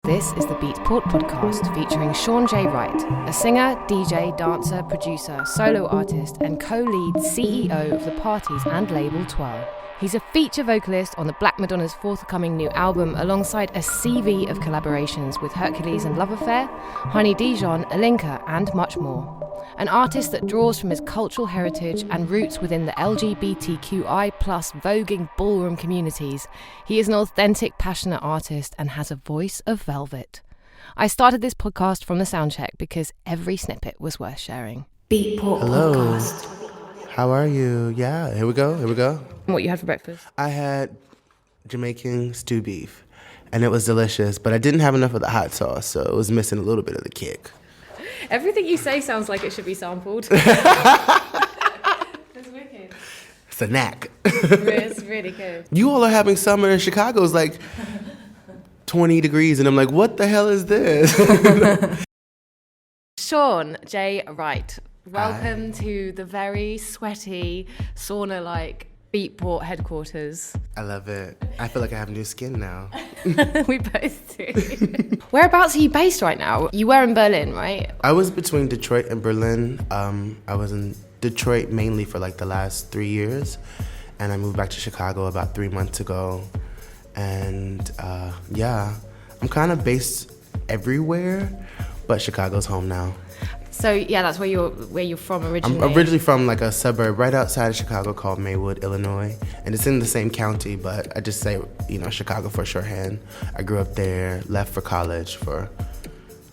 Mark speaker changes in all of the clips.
Speaker 1: This is the Beatport podcast featuring Shaun J. Wright, a singer, DJ, dancer, producer, solo artist, and co-lead CEO of the parties and label Twirl. He's a feature vocalist on the Black Madonna's forthcoming new album, alongside a CV of collaborations with Hercules and Love Affair, Honey Dijon, Alinka, and much more. An artist that draws from his cultural heritage and roots within the LGBTQI+ voguing ballroom communities, he is an authentic, passionate artist and has a voice of velvet. I started this podcast from the soundcheck because every snippet was worth sharing. Beatport Podcast.
Speaker 2: How are you? Yeah, here we go.
Speaker 1: What you had for breakfast?
Speaker 2: I had Jamaican stew beef, and it was delicious, but I didn't have enough of the hot sauce, so it was missing a little bit of the kick.
Speaker 1: Everything you say sounds like it should be sampled. That's wicked.
Speaker 2: It's a knack.
Speaker 1: It's really good.
Speaker 2: You all are having summer in Chicago. It's like 20 degrees, and I'm like, what the hell is this?
Speaker 1: Shaun J. Wright, welcome
Speaker 2: Hi.
Speaker 1: to the very sweaty, sauna-like Beatport headquarters.
Speaker 2: I love it. I feel like I have new skin now.
Speaker 1: We both do. Whereabouts are you based right now? You were in Berlin, right?
Speaker 2: I was between Detroit and Berlin. I was in Detroit mainly for like the last 3 years, and I moved back to Chicago about 3 months ago. And I'm kind of based everywhere, but Chicago's home now.
Speaker 1: So yeah, that's where you're from originally.
Speaker 2: I'm originally from like a suburb right outside of Chicago called Maywood, Illinois, and it's in the same county, but I just say, Chicago for shorthand. I grew up there, left for college,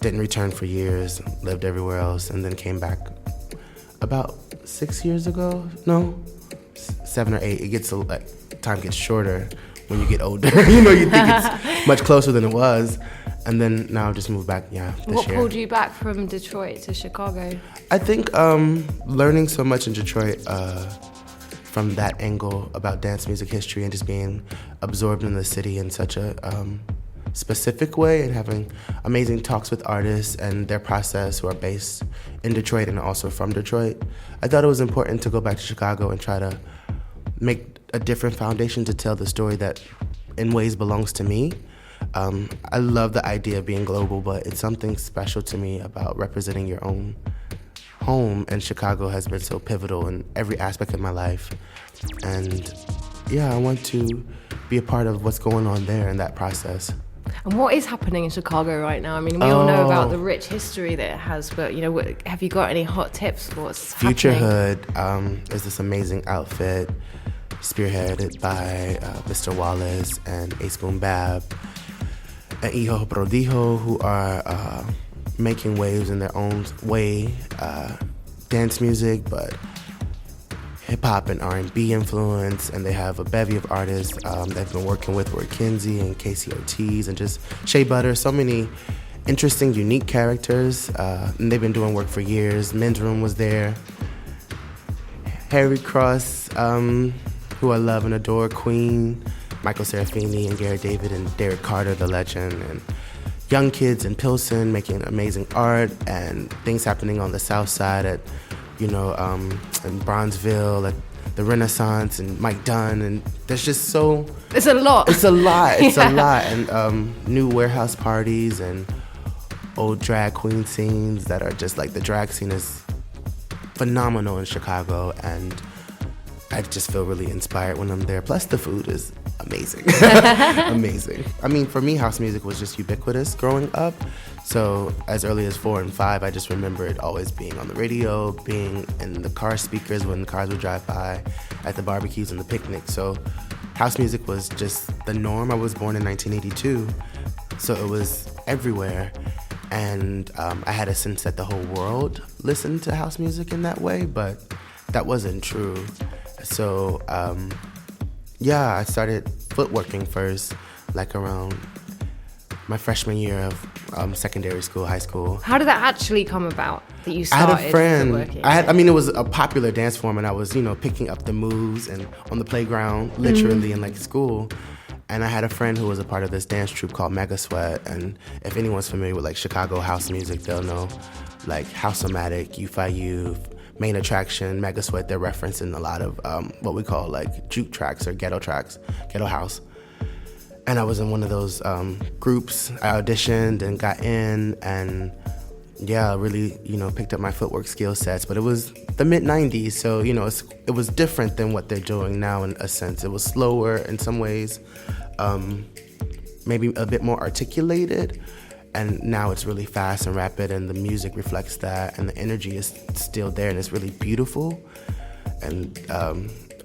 Speaker 2: didn't return for years, lived everywhere else, and then came back about 6 years ago. No, 7 or 8. It gets time gets shorter when you get older. You think it's much closer than it was. And then now I've just moved back, this year.
Speaker 1: What pulled you back from Detroit to Chicago?
Speaker 2: I think learning so much in Detroit from that angle about dance music history and just being absorbed in the city in such a specific way, and having amazing talks with artists and their process who are based in Detroit and also from Detroit. I thought it was important to go back to Chicago and try to make a different foundation to tell the story that in ways belongs to me. I love the idea of being global, but it's something special to me about representing your own home, and Chicago has been so pivotal in every aspect of my life. And I want to be a part of what's going on there in that process.
Speaker 1: And what is happening in Chicago right now? I mean, we all know about the rich history that it has, but have you got any hot tips for what's
Speaker 2: Future
Speaker 1: happening?
Speaker 2: Hood is this amazing outfit spearheaded by Mr. Wallace and Ace Boom Bab and Hijo Prodijo, who are making waves in their own way, dance music, but hip-hop and R&B influence, and they have a bevy of artists they've been working with, Roy Kinsey and Casey Ortiz and just Shea Butter, so many interesting, unique characters, and they've been doing work for years. Men's Room was there. Harry Cross, who I love and adore, Queen, Michael Serafini and Gary David and Derek Carter, the legend, and young kids in Pilsen making amazing art, and things happening on the South Side at, in Bronzeville, at the Renaissance, and Mike Dunn, and there's just so...
Speaker 1: It's a lot.
Speaker 2: It's a lot. And new warehouse parties and old drag queen scenes that are just like, the drag scene is phenomenal in Chicago, and I just feel really inspired when I'm there. Plus the food is amazing. Amazing. I mean, for me, house music was just ubiquitous growing up. So as early as 4 and 5, I just remember it always being on the radio, being in the car speakers when the cars would drive by, at the barbecues and the picnics. So house music was just the norm. I was born in 1982, so it was everywhere. And I had a sense that the whole world listened to house music in that way, but that wasn't true. So, I started footworking first, like around my freshman year of secondary school, high school.
Speaker 1: How did that actually come about, that you started
Speaker 2: I had a friend.
Speaker 1: footworking?
Speaker 2: It was a popular dance form, and I was, picking up the moves and on the playground, literally in like school. And I had a friend who was a part of this dance troupe called Mega Sweat. And if anyone's familiar with like Chicago house music, they'll know like House-O-Matic, U5U, Main Attraction, Mega Sweat. They're referencing a lot of what we call like juke tracks or ghetto tracks, ghetto house. And I was in one of those groups. I auditioned and got in, and yeah, really, picked up my footwork skill sets. But it was the mid-90s, so, it was different than what they're doing now in a sense. It was slower in some ways, maybe a bit more articulated. And now it's really fast and rapid, and the music reflects that, and the energy is still there, and it's really beautiful. And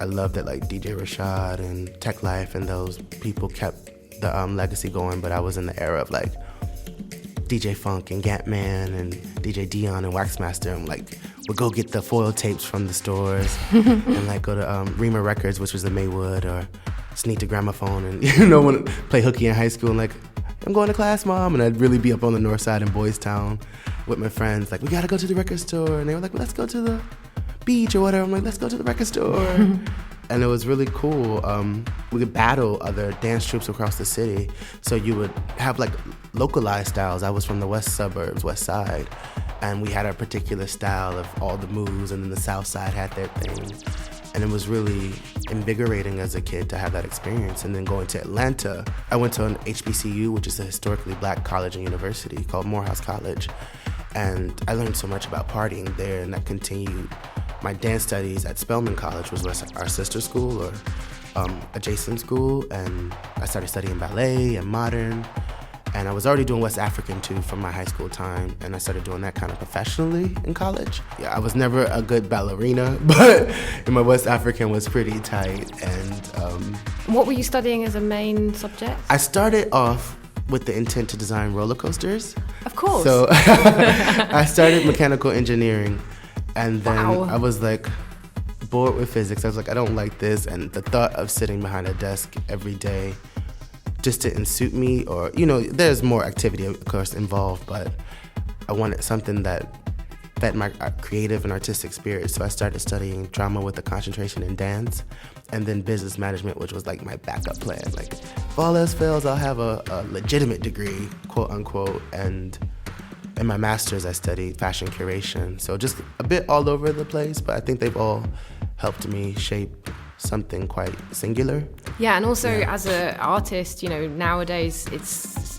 Speaker 2: I love that, like, DJ Rashad and Tech Life and those people kept the legacy going, but I was in the era of, like, DJ Funk and Gantman and DJ Dion and Waxmaster, and, like, would go get the foil tapes from the stores and, like, go to Rima Records, which was the Maywood, or sneak to Gramophone and, when play hooky in high school and, like, I'm going to class, Mom. And I'd really be up on the north side in Boys Town with my friends. Like, we got to go to the record store. And they were like, well, let's go to the beach or whatever. I'm like, let's go to the record store. And it was really cool. We could battle other dance troupes across the city. So you would have, like, localized styles. I was from the west suburbs, west side. And we had our particular style of all the moves. And then the south side had their thing. And it was really invigorating as a kid to have that experience. And then going to Atlanta, I went to an HBCU, which is a historically Black college and university called Morehouse College. And I learned so much about partying there, and that continued. My dance studies at Spelman College was our sister school or adjacent school. And I started studying ballet and modern. And I was already doing West African too from my high school time, and I started doing that kind of professionally in college. Yeah, I was never a good ballerina, but my West African was pretty tight. And
Speaker 1: what were you studying as a main subject?
Speaker 2: I started off with the intent to design roller coasters.
Speaker 1: Of course.
Speaker 2: So I started mechanical engineering, and then
Speaker 1: Wow.
Speaker 2: I was like bored with physics. I was like, I don't like this, and the thought of sitting behind a desk every day just didn't suit me. Or, there's more activity, of course, involved, but I wanted something that fed my creative and artistic spirit. So I started studying drama with a concentration in dance, and then business management, which was like my backup plan. Like, if all else fails, I'll have a legitimate degree, quote unquote. And in my master's, I studied fashion curation. So just a bit all over the place, but I think they've all helped me shape something quite singular.
Speaker 1: Yeah, and also as an artist, nowadays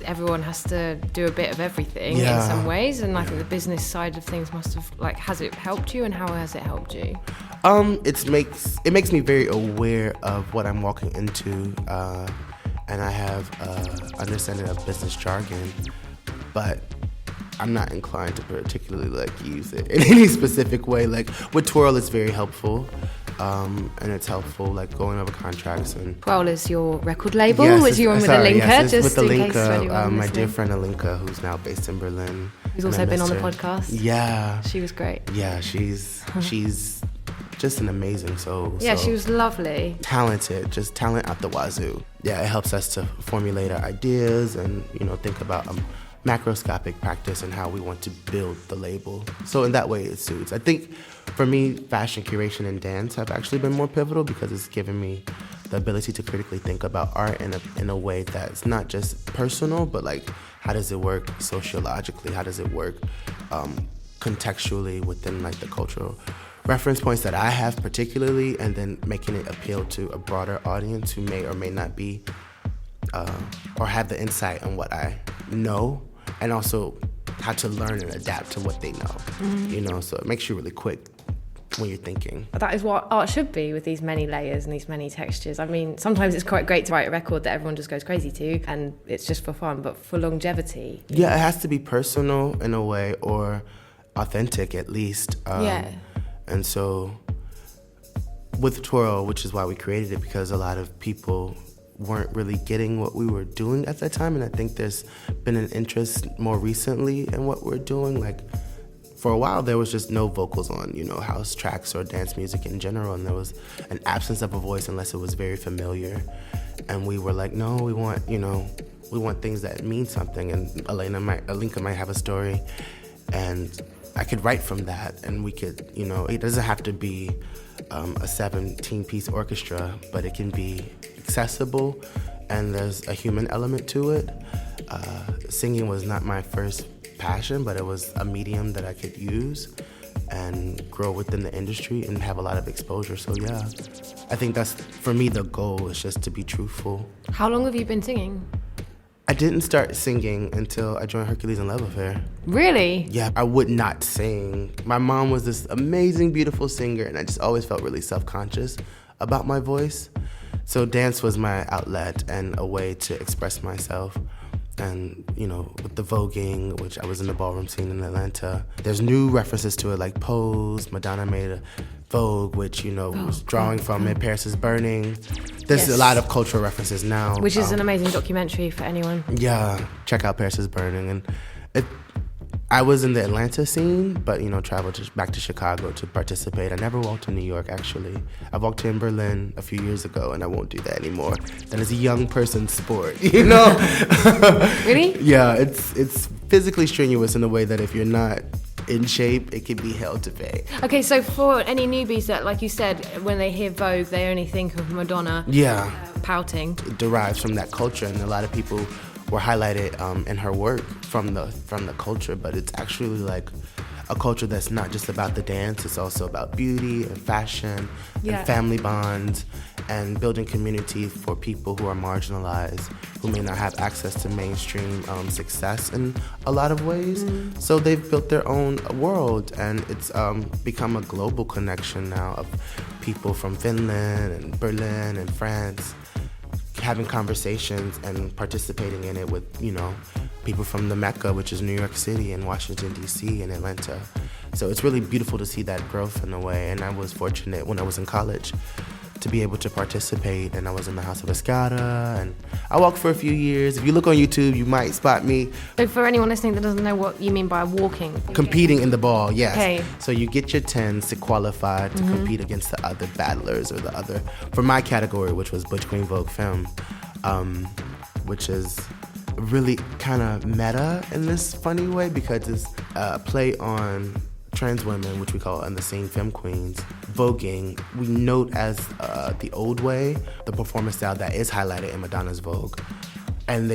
Speaker 1: everyone has to do a bit of everything in some ways, and I think the business side of things must have, like, has it helped you, and how has it helped you?
Speaker 2: It makes me very aware of what I'm walking into, and I have understanding of business jargon, but I'm not inclined to particularly use it in any specific way. Like with Twirl, it's very helpful. And it's helpful, going over contracts. And
Speaker 1: Twirl is your record label, which you're on with Alinka,
Speaker 2: yes,
Speaker 1: just
Speaker 2: with
Speaker 1: in
Speaker 2: Alinka,
Speaker 1: case anyone
Speaker 2: my
Speaker 1: listening.
Speaker 2: dear friend Alinka, who's now based in Berlin.
Speaker 1: Who's also been on the podcast.
Speaker 2: Yeah.
Speaker 1: She was great.
Speaker 2: Yeah, she's just an amazing soul.
Speaker 1: Yeah,
Speaker 2: so
Speaker 1: she was lovely.
Speaker 2: Talented, just talent out the wazoo. Yeah, it helps us to formulate our ideas and, think about macroscopic practice and how we want to build the label. So in that way, it suits. I think for me, fashion curation and dance have actually been more pivotal because it's given me the ability to critically think about art in a way that's not just personal, but how does it work sociologically? How does it work contextually within the cultural reference points that I have particularly, and then making it appeal to a broader audience who may or may not be or have the insight on what I know, and also how to learn and adapt to what they know. So it makes you really quick when you're thinking.
Speaker 1: That is what art should be, with these many layers and these many textures. I mean, sometimes it's quite great to write a record that everyone just goes crazy to, and it's just for fun, but for longevity.
Speaker 2: Yeah, it has to be personal in a way, or authentic at least. And so with Twirl, which is why we created it, because a lot of people weren't really getting what we were doing at that time, and I think there's been an interest more recently in what we're doing. For a while there was just no vocals on, house tracks or dance music in general, and there was an absence of a voice unless it was very familiar. And we were like, no, we want things that mean something, and Alinka might have a story, and I could write from that, and we could, it doesn't have to be a 17-piece orchestra, but it can be accessible, and there's a human element to it. Singing was not my first passion, but it was a medium that I could use, and grow within the industry and have a lot of exposure. So yeah, I think that's, for me, the goal is just to be truthful.
Speaker 1: How long have you been singing?
Speaker 2: I didn't start singing until I joined Hercules and Love Affair.
Speaker 1: Really?
Speaker 2: Yeah, I would not sing. My mom was this amazing, beautiful singer, and I just always felt really self-conscious about my voice. So dance was my outlet and a way to express myself. And, you know, with the voguing, which I was in the ballroom scene in Atlanta, there's new references to it, like Pose. Madonna made a Vogue, which, you know, was drawing from it. Paris is Burning. There's a lot of cultural references now.
Speaker 1: Which is an amazing documentary for anyone.
Speaker 2: Yeah, check out Paris is Burning. And I was in the Atlanta scene, but, you know, traveled back to Chicago to participate. I never walked in New York, actually. I walked in Berlin a few years ago, and I won't do that anymore. That is a young person's sport, you know?
Speaker 1: Really?
Speaker 2: Yeah, it's physically strenuous in a way that if you're not in shape, it can be hell to pay.
Speaker 1: Okay, so for any newbies that, like you said, when they hear Vogue, they only think of Madonna.
Speaker 2: Yeah.
Speaker 1: Pouting.
Speaker 2: It derives from that culture, and a lot of people were highlighted in her work from the culture, but it's actually like a culture that's not just about the dance, it's also about beauty and fashion and family bonds and building community for people who are marginalized, who may not have access to mainstream success in a lot of ways. So they've built their own world, and it's become a global connection now of people from Finland and Berlin and France having conversations and participating in it with, you know, people from the Mecca, which is New York City and Washington, D.C. and Atlanta. So it's really beautiful to see that growth in a way. And I was fortunate when I was in college to be able to participate, and I was in the House of Escada, and I walked for a few years. If you look on YouTube, you might spot me.
Speaker 1: So for anyone listening that doesn't know what you mean by walking.
Speaker 2: Competing in the ball, yes.
Speaker 1: Okay.
Speaker 2: So you get your 10s to qualify to compete against the other battlers or the other, for my category, which was Butch Queen Vogue Femme, which is really kind of meta in this funny way because it's a play on trans women, which we call in the scene femme queens. Voguing, we note as the old way, the performance style that is highlighted in Madonna's Vogue. And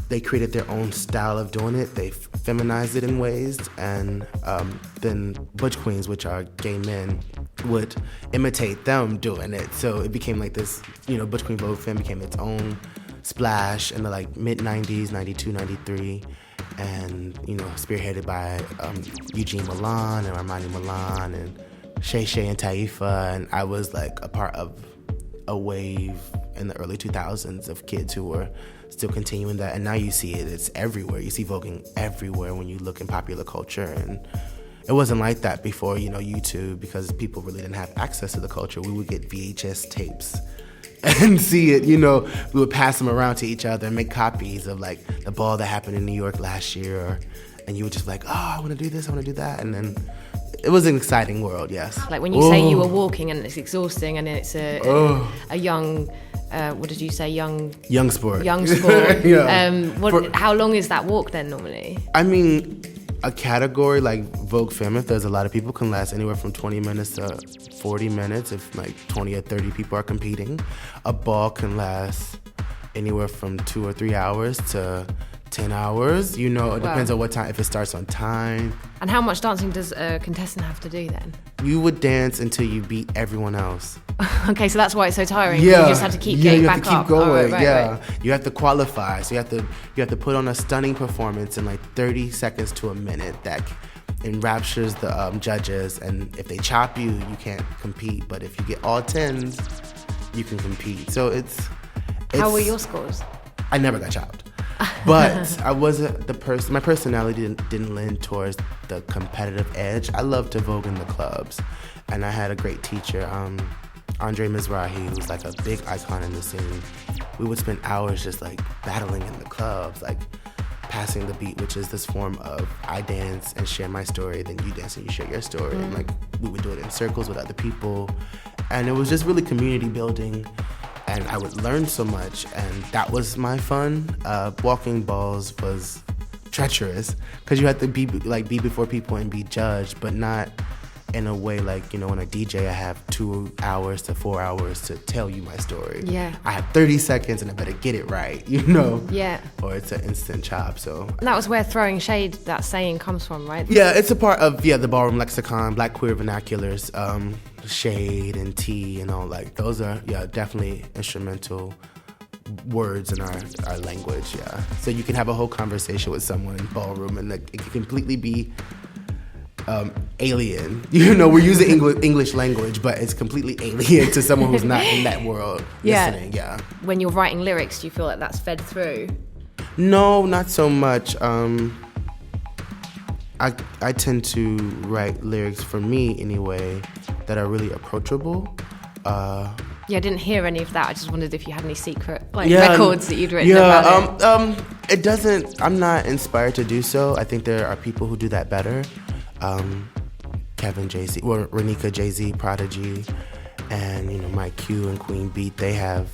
Speaker 2: they created their own style of doing it. They feminized it in ways. And then Butch Queens, which are gay men, would imitate them doing it. So it became like this, you know, Butch Queen Vogue Femme became its own splash in the like mid-90s, 92, 93. And, you know, spearheaded by Eugene Milan and Armani Milan and Shay Shay and Taifa. And I was like a part of a wave in the early 2000s of kids who were still continuing that. And now you see it, it's everywhere. You see voguing everywhere when you look in popular culture. And it wasn't like that before, you know, YouTube, because people really didn't have access to the culture. We would get VHS tapes and see it, you know, we would pass them around to each other and make copies of like the ball that happened in New York last year, and you would just be like, oh, I want to do this, I want to do that, and then it was an exciting world, yes.
Speaker 1: Like when you say you were walking and it's exhausting and it's a young, what did you say, young sport. Young sport.
Speaker 2: Yeah.
Speaker 1: How long is that walk then normally?
Speaker 2: I mean, a category like Vogue Femme, if there's a lot of people, can last anywhere from 20 minutes to 40 minutes if like 20 or 30 people are competing. A ball can last anywhere from 2 or 3 hours to 10 hours. You know, it depends on what time, if it starts on time.
Speaker 1: And how much dancing does a contestant have to do then?
Speaker 2: You would dance until you beat everyone else.
Speaker 1: Okay, so that's why it's so tiring.
Speaker 2: Yeah.
Speaker 1: You just have to keep getting back up.
Speaker 2: You have to keep going.
Speaker 1: Right.
Speaker 2: You have to qualify. So you have to put on a stunning performance in like 30 seconds to a minute that enraptures the judges. And if they chop you, you can't compete. But if you get all 10s, you can compete. So it's
Speaker 1: How were your scores?
Speaker 2: I never got chopped. But I wasn't the person. My personality didn't lend towards the competitive edge. I loved to vogue in the clubs, and I had a great teacher, Andre Mizrahi, who's like a big icon in the scene. We would spend hours just like battling in the clubs, like passing the beat, which is this form of I dance and share my story, then you dance and you share your story. And like we would do it in circles with other people, and it was just really community building. And I would learn so much, and that was my fun. Walking balls was treacherous because you had to be before people and be judged, but not in a way like, you know, when I DJ, I have 2 hours to 4 hours to tell you my story.
Speaker 1: Yeah.
Speaker 2: I have 30 seconds and I better get it right, you know?
Speaker 1: Yeah.
Speaker 2: Or it's an instant chop, so.
Speaker 1: And that was where throwing shade, that saying, comes from, right?
Speaker 2: Yeah, it's a part of, the ballroom lexicon, Black queer vernaculars, shade and tea and all, like, those are, definitely instrumental words in our language, yeah. So you can have a whole conversation with someone in ballroom and like, it can completely be alien. You know, we're using English language, but it's completely alien to someone who's not in that world listening. Yeah.
Speaker 1: When you're writing lyrics, do you feel like that's fed through?
Speaker 2: No, not so much. I tend to write lyrics, for me anyway, that are really approachable.
Speaker 1: Yeah, I didn't hear any of that. I just wondered if you had any secret records that you'd written about it.
Speaker 2: It doesn't. I'm not inspired to do so. I think there are people who do that better. Kevin Jay-Z, or Renika Jay-Z, Prodigy, and, you know, Mike Q and Queen Beat. They have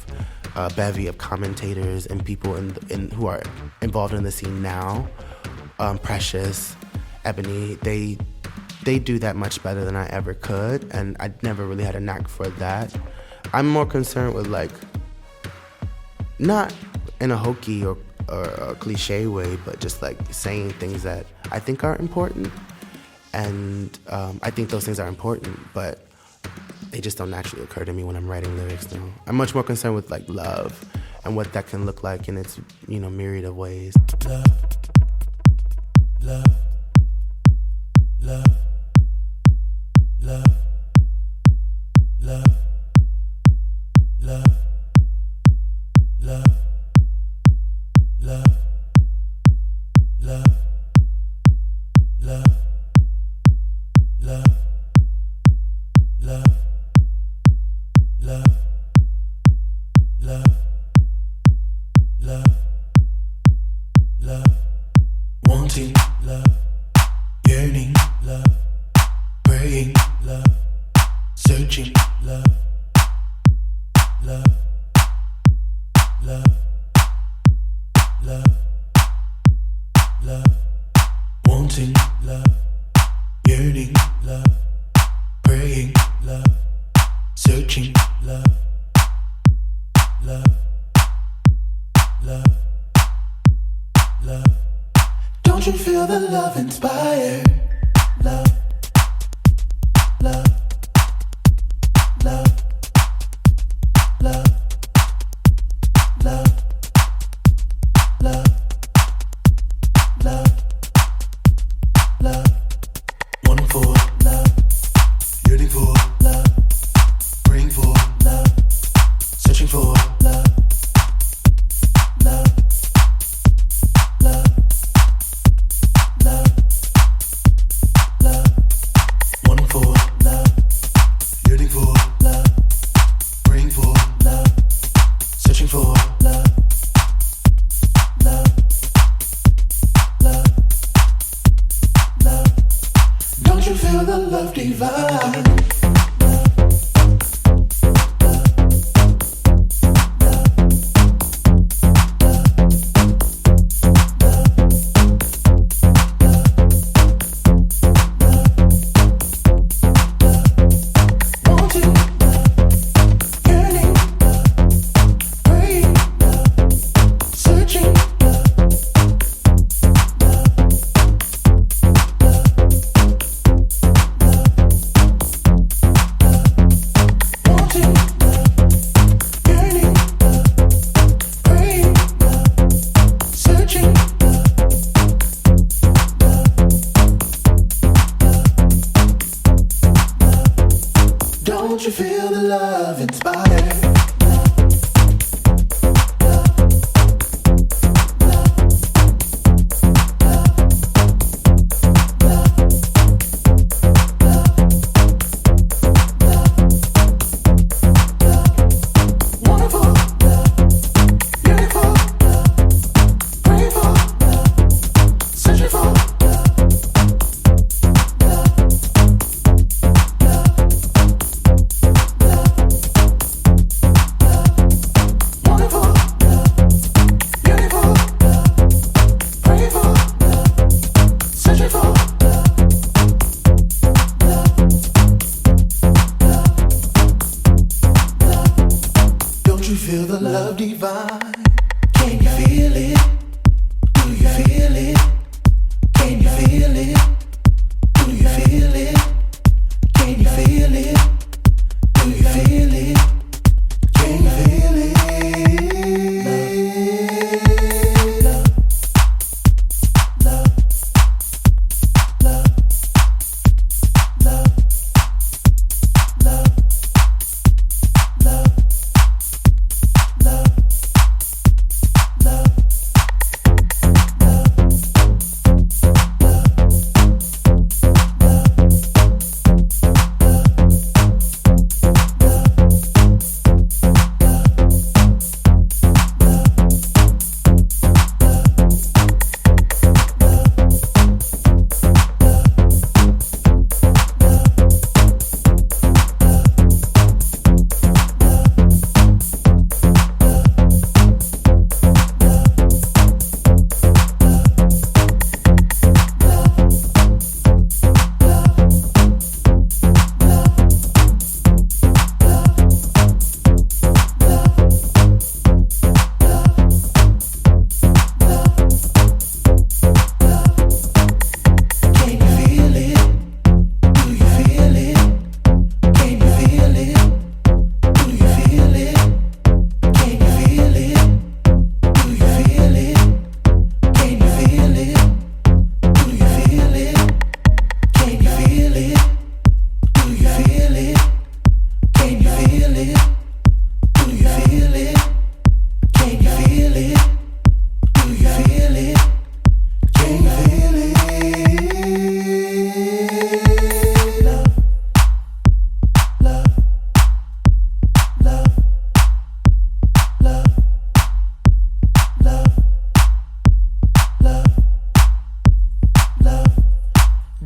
Speaker 2: a bevy of commentators and people who are involved in the scene now. Precious, Ebony, they do that much better than I ever could, and I never really had a knack for that. I'm more concerned with, like, not in a hokey or a cliche way, but just like saying things that I think are important. And I think those things are important, but they just don't naturally occur to me when I'm writing lyrics now. I'm much more concerned with, like, love and what that can look like in its, you know, myriad of ways. Love, love, love, love, love, love, love, love, love, love, love, love, love, love, love, love, wanting love, yearning love, praying love, searching love, love, love, love, love, wanting love, yearning love, praying love, searching love, love, love, love. Don't you feel the love inspired? Love, love, love, love, love, love, love, love. Wanting for love, yearning for love, praying for love, searching for love, love, love, love, love. Wanting for love, yearning for love, praying for love, searching for love, love, love, love. Don't you feel the love divine? Don't you feel the love inspired?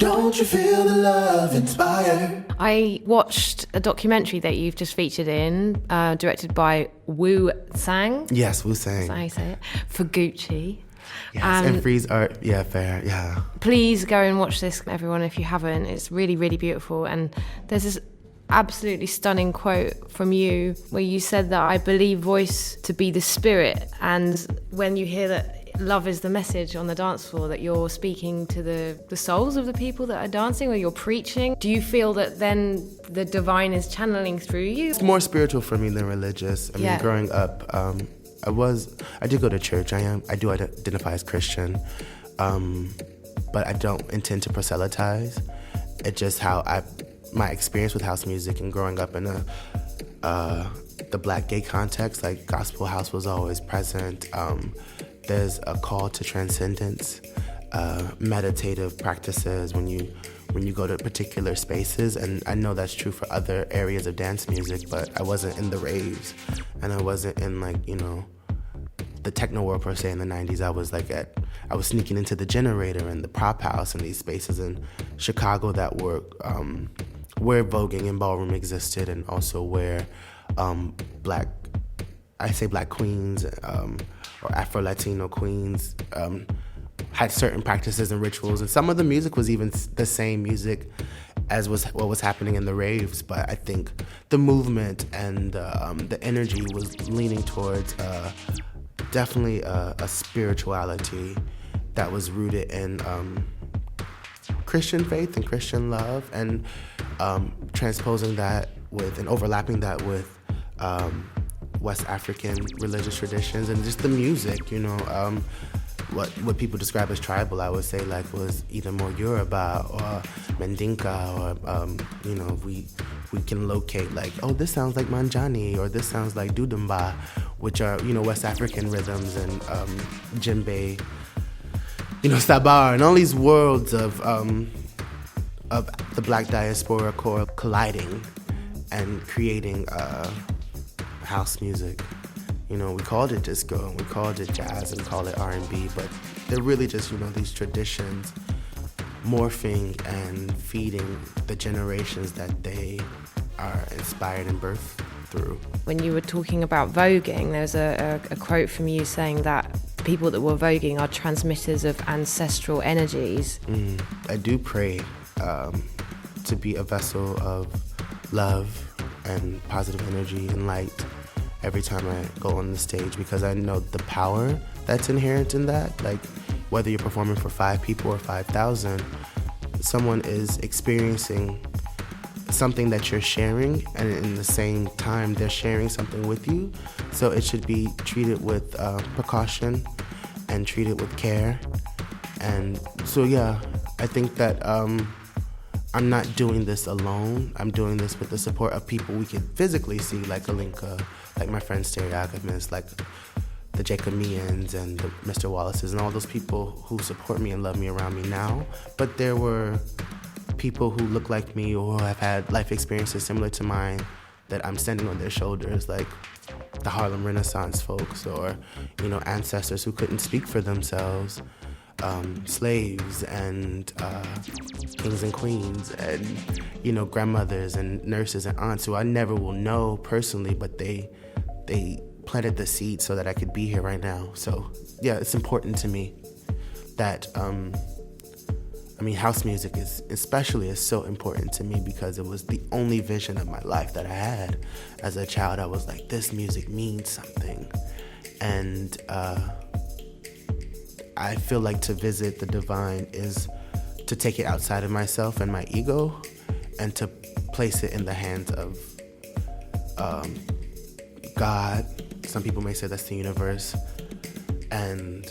Speaker 2: Don't you feel the love inspired?
Speaker 1: I watched a documentary that you've just featured in, directed by Wu Sang.
Speaker 2: Yes, Wu Sang.
Speaker 1: That's how you say it. For Gucci.
Speaker 2: Yes, and Freeze Art. Yeah, fair. Yeah.
Speaker 1: Please go and watch this, everyone, if you haven't. It's really, really beautiful. And there's this absolutely stunning quote from you where you said that I believe voice to be the spirit. And when you hear that love is the message on the dance floor, that you're speaking to the souls of the people that are dancing, or you're preaching, do you feel that then the divine is channeling through you?
Speaker 2: It's more spiritual for me than religious. I mean, growing up, I did go to church. I do identify as Christian, but I don't intend to proselytize. It's just how my experience with house music and growing up in the Black gay context, like gospel house was always present. There's a call to transcendence, meditative practices when you go to particular spaces, and I know that's true for other areas of dance music, but I wasn't in the raves, and I wasn't in the techno world per se in the 90s. I was sneaking into the Generator and the Prop House and these spaces in Chicago that were where voguing and ballroom existed, and also where Black queens or Afro-Latino queens had certain practices and rituals, and some of the music was even the same music as what was happening in the raves, but I think the movement and the energy was leaning towards definitely a spirituality that was rooted in Christian faith and Christian love, and transposing that with and overlapping that with West African religious traditions and just the music, what people describe as tribal, I would say was either more Yoruba or Mandinka, or we can locate this sounds like Manjani, or this sounds like Dudumba, which are West African rhythms, and djembe, sabar, and all these worlds of the Black diaspora core colliding and creating house music. We called it disco, and we called it jazz, and call it R&B, but they're really just, these traditions morphing and feeding the generations that they are inspired and birthed through. When
Speaker 1: you were talking about voguing, there's a quote from you saying that the people that were voguing are transmitters of ancestral energies.
Speaker 2: I do pray to be a vessel of love and positive energy and light every time I go on the stage, because I know the power that's inherent in that. Whether you're performing for 5 people or 5,000, someone is experiencing something that you're sharing, and in the same time they're sharing something with you. So it should be treated with precaution and treated with care. And so I think that I'm not doing this alone. I'm doing this with the support of people we can physically see, like Alinka, like my friend Stereogamists, like the Jacomians and the Mr. Wallaces, and all those people who support me and love me around me now. But there were people who look like me or who have had life experiences similar to mine that I'm standing on their shoulders, like the Harlem Renaissance folks, or ancestors who couldn't speak for themselves, slaves and kings and queens, and grandmothers and nurses and aunts who I never will know personally, but they planted the seed so that I could be here right now. So it's important to me that house music is so important to me, because it was the only vision of my life that I had as a child. I was like, this music means something, and I feel like to visit the divine is to take it outside of myself and my ego, and to place it in the hands of God. Some people may say that's the universe, and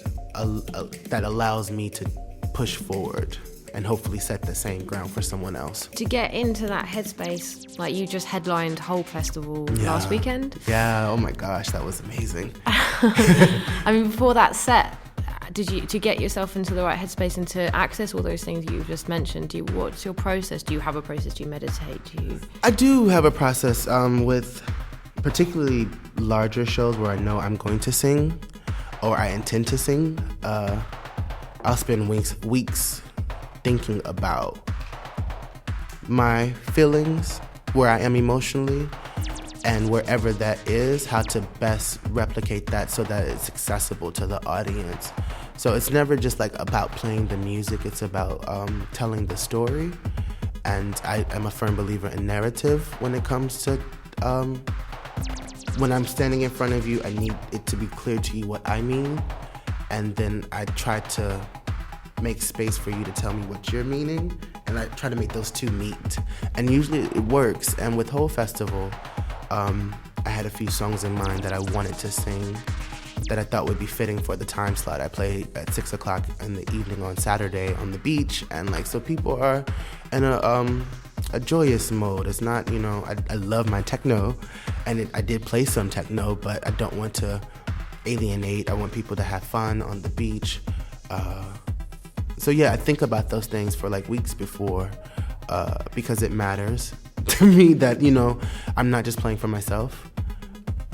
Speaker 2: that allows me to push forward and hopefully set the same ground for someone else.
Speaker 1: To get into that headspace, you just headlined Whole Festival last weekend.
Speaker 2: Yeah, oh my gosh, that was amazing.
Speaker 1: Before that set, to get yourself into the right headspace and to access all those things you just mentioned, what's your process? Do you have a process? Do you meditate?
Speaker 2: I do have a process with particularly larger shows where I know I'm going to sing or I intend to sing. I'll spend weeks thinking about my feelings, where I am emotionally, and wherever that is, how to best replicate that so that it's accessible to the audience. So it's never just like about playing the music, it's about telling the story. And I am a firm believer in narrative when it comes to, when I'm standing in front of you, I need it to be clear to you what I mean. And then I try to make space for you to tell me what you're meaning. And I try to make those two meet. And usually it works. And with Whole Festival, I had a few songs in mind that I wanted to sing that I thought would be fitting for the time slot. I play at 6 o'clock in the evening on Saturday on the beach, and like, so people are in a joyous mode. It's not, you know, I love my techno, and I did play some techno, but I don't want to alienate. I want people to have fun on the beach. So yeah, I think about those things for like weeks before, because it matters to me that, you know, I'm not just playing for myself,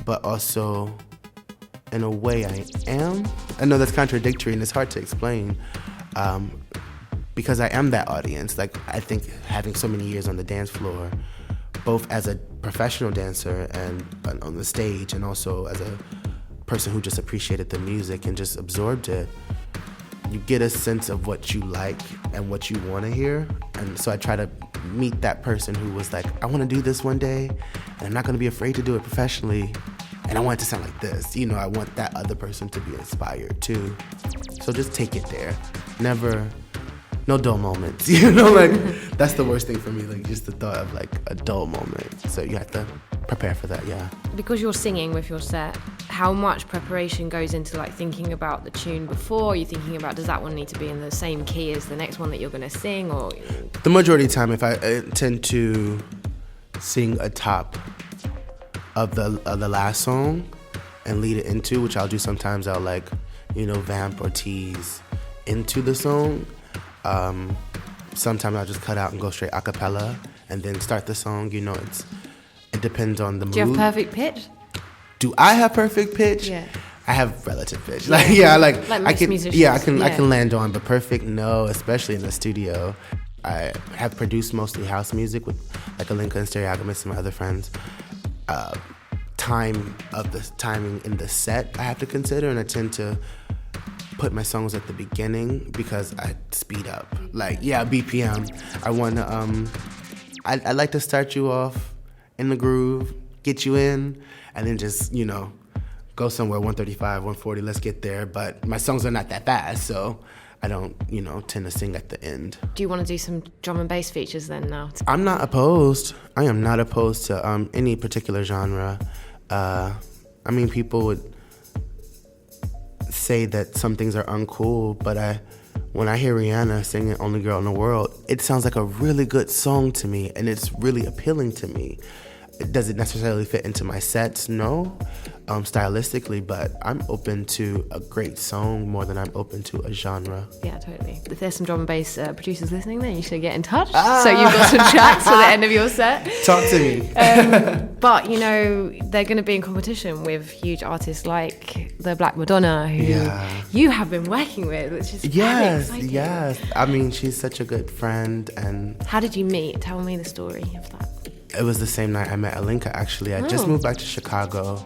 Speaker 2: but also in a way I am. I know that's contradictory and it's hard to explain, because I am that audience. Like, I think having so many years on the dance floor, both as a professional dancer and on the stage, and also as a person who just appreciated the music and just absorbed it, you get a sense of what you like and what you want to hear. And so I try to meet that person who was like, I want to do this one day, and I'm not going to be afraid to do it professionally, and I want it to sound like this. You know, I want that other person to be inspired too. So just take it there. Never, no dull moments. You know, like, that's the worst thing for me, like just the thought of like a dull moment. So you have to prepare for that, yeah.
Speaker 1: Because you're singing with your set, how much preparation goes into like thinking about the tune before? Are you thinking about, does that one need to be in the same key as the next one that you're going to sing? Or
Speaker 2: the majority of the time, if I tend to sing a top of the last song and lead it into, which I'll do sometimes, I'll like, you know, vamp or tease into the song. Sometimes I'll just cut out and go straight a cappella and then start the song. You know, it depends on the mood.
Speaker 1: Do you have perfect pitch?
Speaker 2: Do I have perfect pitch?
Speaker 1: Yeah.
Speaker 2: I have relative pitch. Like, yeah, like
Speaker 1: most
Speaker 2: I can,
Speaker 1: musicians.
Speaker 2: yeah, I can land on, but perfect, no, especially in the studio. I have produced mostly house music with like Alinka and Stereogamist and my other friends. Timing in the set I have to consider, and I tend to put my songs at the beginning because I speed up. Like, yeah, BPM. I want to, I like to start you off in the groove, get you in, and then just, you know, go somewhere 135, 140, let's get there. But my songs are not that fast, so I don't, you know, tend to sing at the end.
Speaker 1: Do you want to do some drum and bass features then now?
Speaker 2: I'm not opposed. I am not opposed to any particular genre. I mean, people would say that some things are uncool, but when I hear Rihanna singing Only Girl in the World, it sounds like a really good song to me, and it's really appealing to me. Does it necessarily fit into my sets? No, stylistically, but I'm open to a great song more than I'm open to a genre.
Speaker 1: Yeah, totally. If there's some drum and bass producers listening, then you should get in touch. So you've got some tracks for the end of your set.
Speaker 2: Talk to me.
Speaker 1: But, you know, they're going to be in competition with huge artists like the Black Madonna, who you have been working with, which is very exciting.
Speaker 2: Yes. I mean, she's such a good friend. And
Speaker 1: how did you meet? Tell me the story of that.
Speaker 2: It was the same night I met Alinka, actually. I just moved back to Chicago,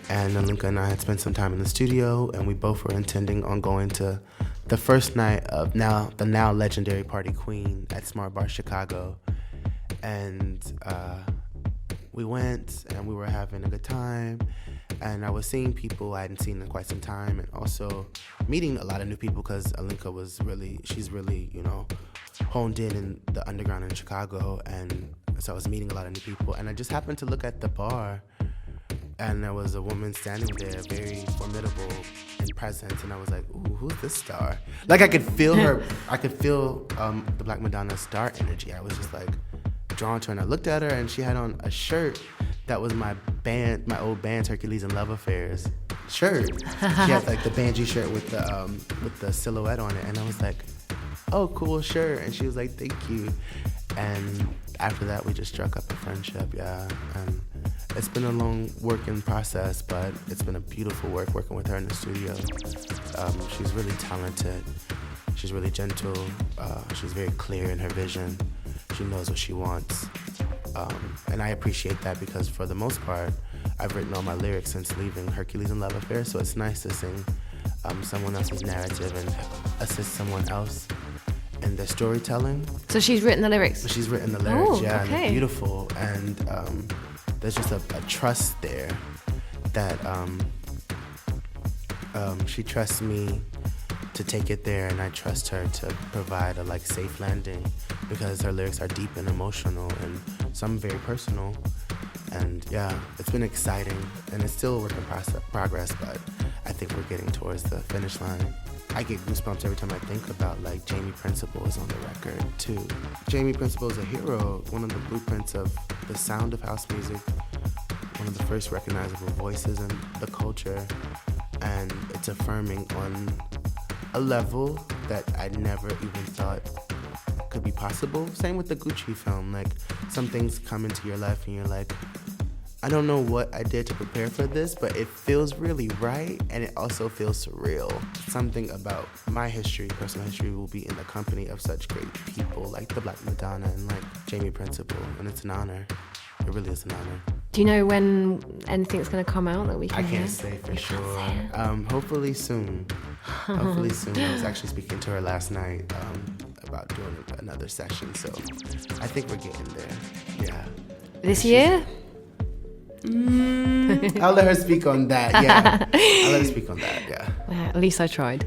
Speaker 2: and Alinka and I had spent some time in the studio, and we both were intending on going to the first night of the now legendary Party Queen at Smart Bar Chicago. And we went, and we were having a good time, and I was seeing people I hadn't seen in quite some time, and also meeting a lot of new people, because Alinka she's really, you know, honed in the underground in Chicago, and so I was meeting a lot of new people, and I just happened to look at the bar, and there was a woman standing there, very formidable in presence, and I was like, ooh, who's this star? Like, I could feel her, I could feel the Black Madonna star energy. I was just like drawn to her, and I looked at her, and she had on a shirt that was my old band's Hercules and Love Affairs shirt. She had like the Banji shirt with the silhouette on it, and I was like, oh, cool shirt. And she was like, thank you. And after that, we just struck up a friendship, yeah. And it's been a long working process, but it's been a beautiful working with her in the studio. She's really talented, She's really gentle. She's very clear in her vision. She knows what she wants. And I appreciate that because for the most part, I've written all my lyrics since leaving Hercules and Love Affair, so it's nice to sing someone else's narrative and assist someone else in their storytelling.
Speaker 1: So she's written the lyrics?
Speaker 2: She's written the lyrics,
Speaker 1: okay.
Speaker 2: And they're beautiful. And there's just a trust there that she trusts me to take it there, and I trust her to provide a safe landing because her lyrics are deep and emotional and some very personal. And yeah, it's been exciting, and it's still a work in progress, but I think we're getting towards the finish line. I get goosebumps every time I think about Jamie Principle is on the record too. Jamie Principle is a hero, one of the blueprints of the sound of house music, one of the first recognizable voices in the culture, and it's affirming on a level that I never even thought could be possible. Same with the Gucci film. Some things come into your life and you're like, I don't know what I did to prepare for this, but it feels really right, and it also feels surreal. Something about my history, personal history, will be in the company of such great people like the Black Madonna and Jamie Principle, and it's an honor. It really is an honor.
Speaker 1: Do you know when anything's going to come out that we can hear?
Speaker 2: I can't say for sure. Hopefully soon. Hopefully soon. I was actually speaking to her last night about doing another session, so I think we're getting there. Yeah.
Speaker 1: This year?
Speaker 2: I'll let her speak on that, yeah. I'll let her speak on that, yeah.
Speaker 1: At least I tried.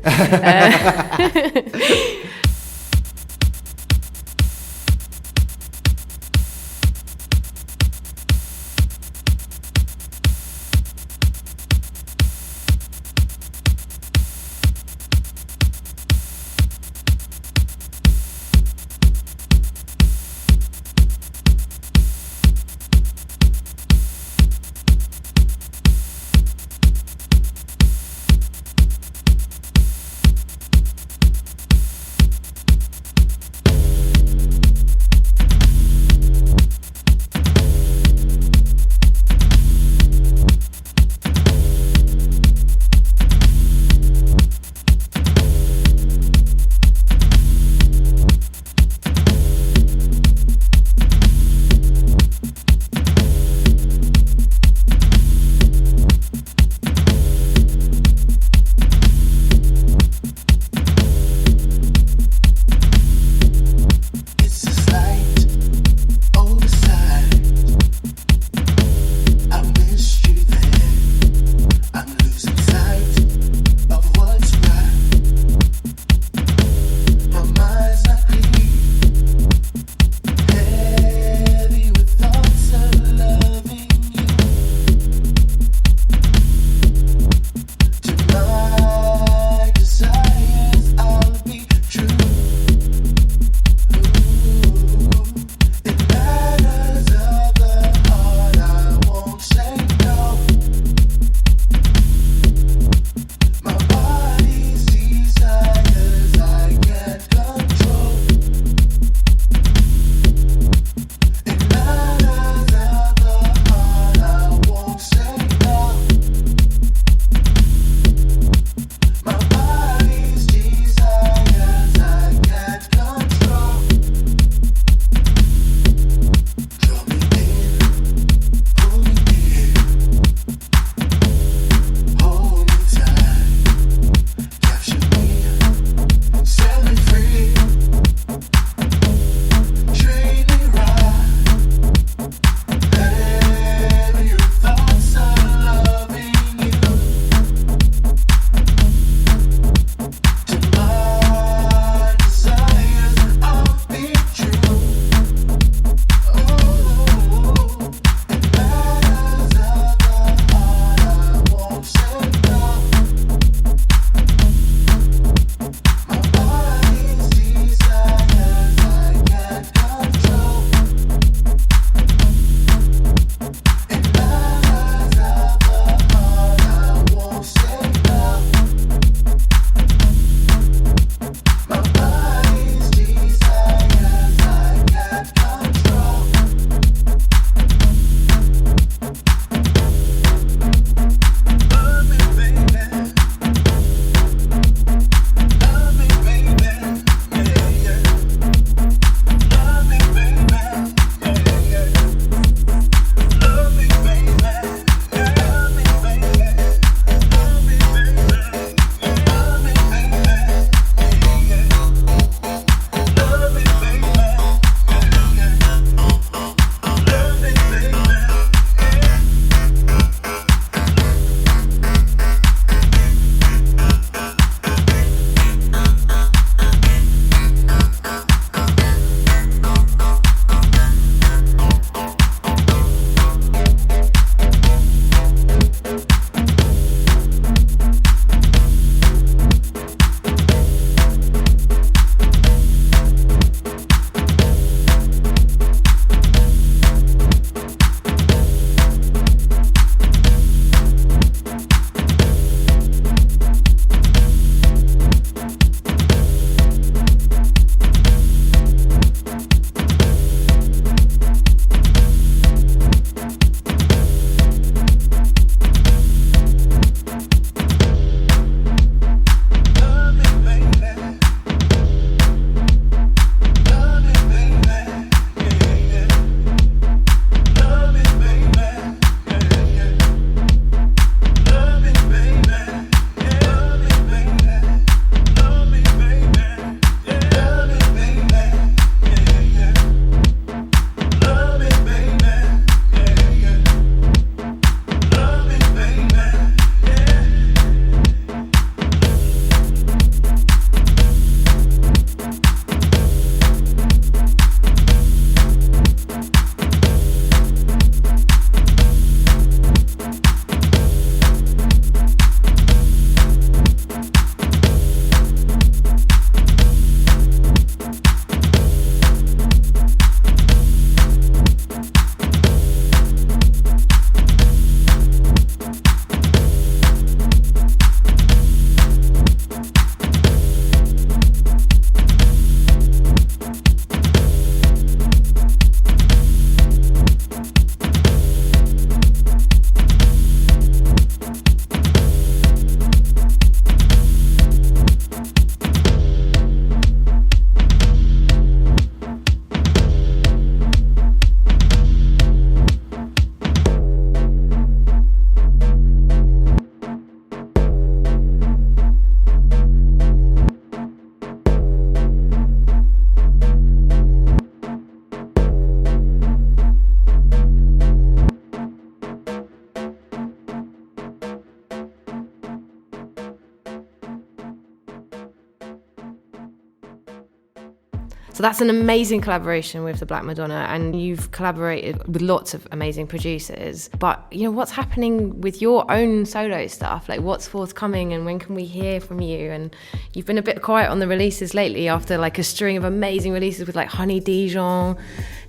Speaker 1: So that's an amazing collaboration with the Black Madonna, and you've collaborated with lots of amazing producers. But, you know, what's happening with your own solo stuff? Like, what's forthcoming, and when can we hear from you? And you've been a bit quiet on the releases lately after like a string of amazing releases with like Honey Dijon,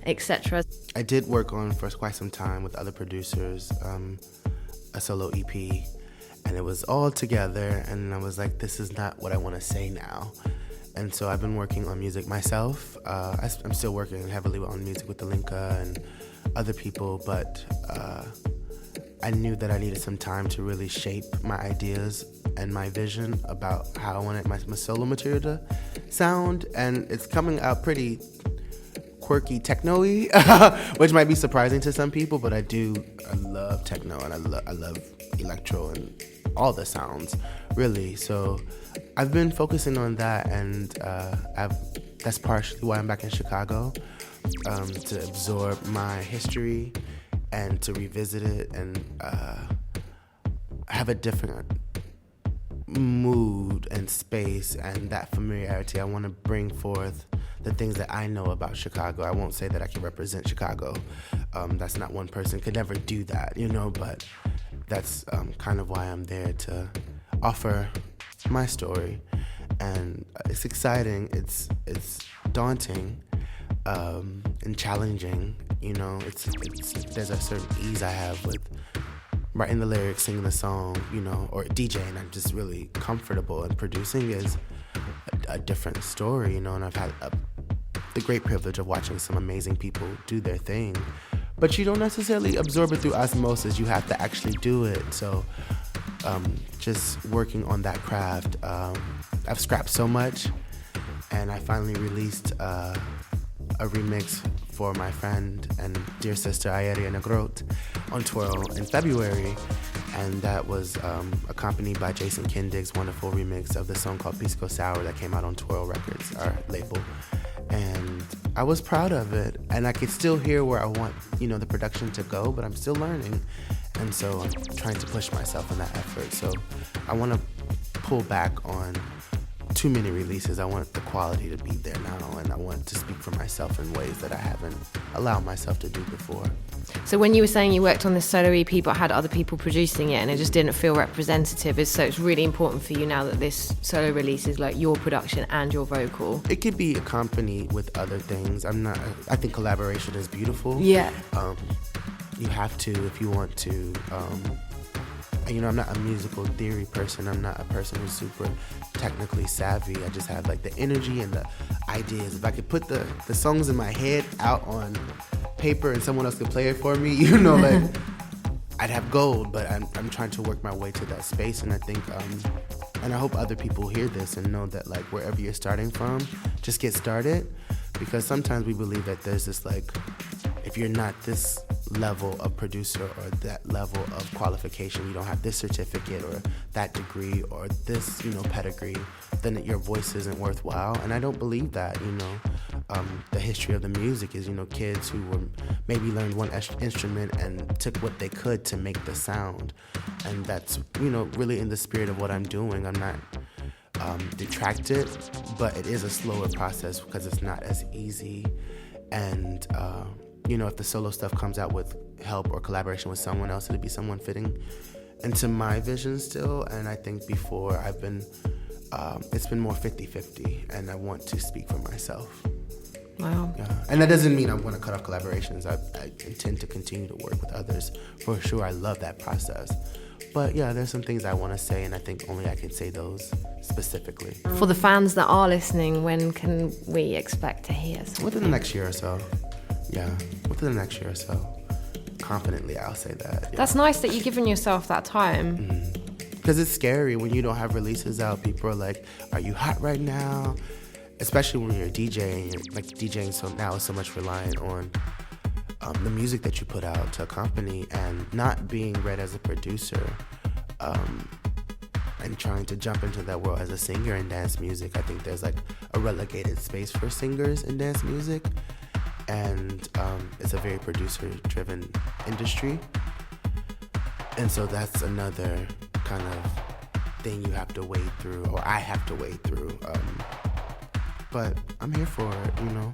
Speaker 1: etc.
Speaker 2: I did work on for quite some time with other producers, a solo EP, and it was all together, and I was like, this is not what I want to say now. And so I've been working on music myself. I'm still working heavily on music with Alinka and other people, but I knew that I needed some time to really shape my ideas and my vision about how I wanted my solo material to sound, and it's coming out pretty quirky techno-y, which might be surprising to some people, but I love techno, and I love electro and all the sounds, really. So I've been focusing on that, and that's partially why I'm back in Chicago, to absorb my history and to revisit it and have a different mood and space and that familiarity. I want to bring forth the things that I know about Chicago. I won't say that I can represent Chicago. That's not one person, could never do that, you know, but that's kind of why I'm there, to offer my story. And it's exciting, it's daunting, and challenging, you know. There's a certain ease I have with writing the lyrics, singing the song, you know, or DJing. I'm just really comfortable, and producing is a different story, you know, and I've had the great privilege of watching some amazing people do their thing, but you don't necessarily absorb it through osmosis. You have to actually do it. So just working on that craft. I've scrapped so much, and I finally released a remix for my friend and dear sister Ayeria Negrot on Twirl in February, and that was accompanied by Jason Kindig's wonderful remix of the song called Pisco Sour that came out on Twirl Records, our label. And I was proud of it, and I could still hear where I want, you know, the production to go, but I'm still learning, and so I'm trying to push myself in that effort. So I want to pull back on too many releases. I want the quality to be there now, and I want to speak for myself in ways that I haven't allowed myself to do before.
Speaker 1: So when you were saying you worked on this solo EP but had other people producing it and it just didn't feel representative, so it's really important for you now that this solo release is like your production and your vocal?
Speaker 2: It could be accompanied with other things. I think collaboration is beautiful.
Speaker 1: Yeah.
Speaker 2: You have to if you want to. You know, I'm not a musical theory person. I'm not a person who's super technically savvy. I just have like the energy and the ideas. If I could put the songs in my head out on paper and someone else could play it for me, you know, like I'd have gold. But I'm trying to work my way to that space, and I think, and I hope other people hear this and know that like wherever you're starting from, just get started, because sometimes we believe that there's this like, if you're not this level of producer or that level of qualification, you don't have this certificate or that degree or this, you know, pedigree, then your voice isn't worthwhile. And I don't believe that, you know. The history of the music is, you know, kids who were maybe learned one instrument and took what they could to make the sound. And that's, you know, really in the spirit of what I'm doing. I'm not detracted, but it is a slower process because it's not as easy. And you know, if the solo stuff comes out with help or collaboration with someone else, it'd be someone fitting into my vision still. And I think before I've been, it's been more 50-50, and I want to speak for myself.
Speaker 1: Wow.
Speaker 2: Yeah. And that doesn't mean I'm going to cut off collaborations. I intend to continue to work with others. For sure, I love that process. But yeah, there's some things I want to say, and I think only I can say those specifically.
Speaker 1: For the fans that are listening, when can we expect to hear something?
Speaker 2: Within the next year or so. Yeah, within the next year or so. Confidently, I'll say that. Yeah.
Speaker 1: That's nice that you've given yourself that time.
Speaker 2: Because it's scary when you don't have releases out. People are like, are you hot right now? Especially when you're DJing. Like DJing so now is so much reliant on the music that you put out to accompany, and not being read as a producer, and trying to jump into that world as a singer in dance music. I think there's like a relegated space for singers in dance music. And it's a very producer-driven industry. And so that's another kind of thing you have to wade through, or I have to wade through. But I'm here for it, you know.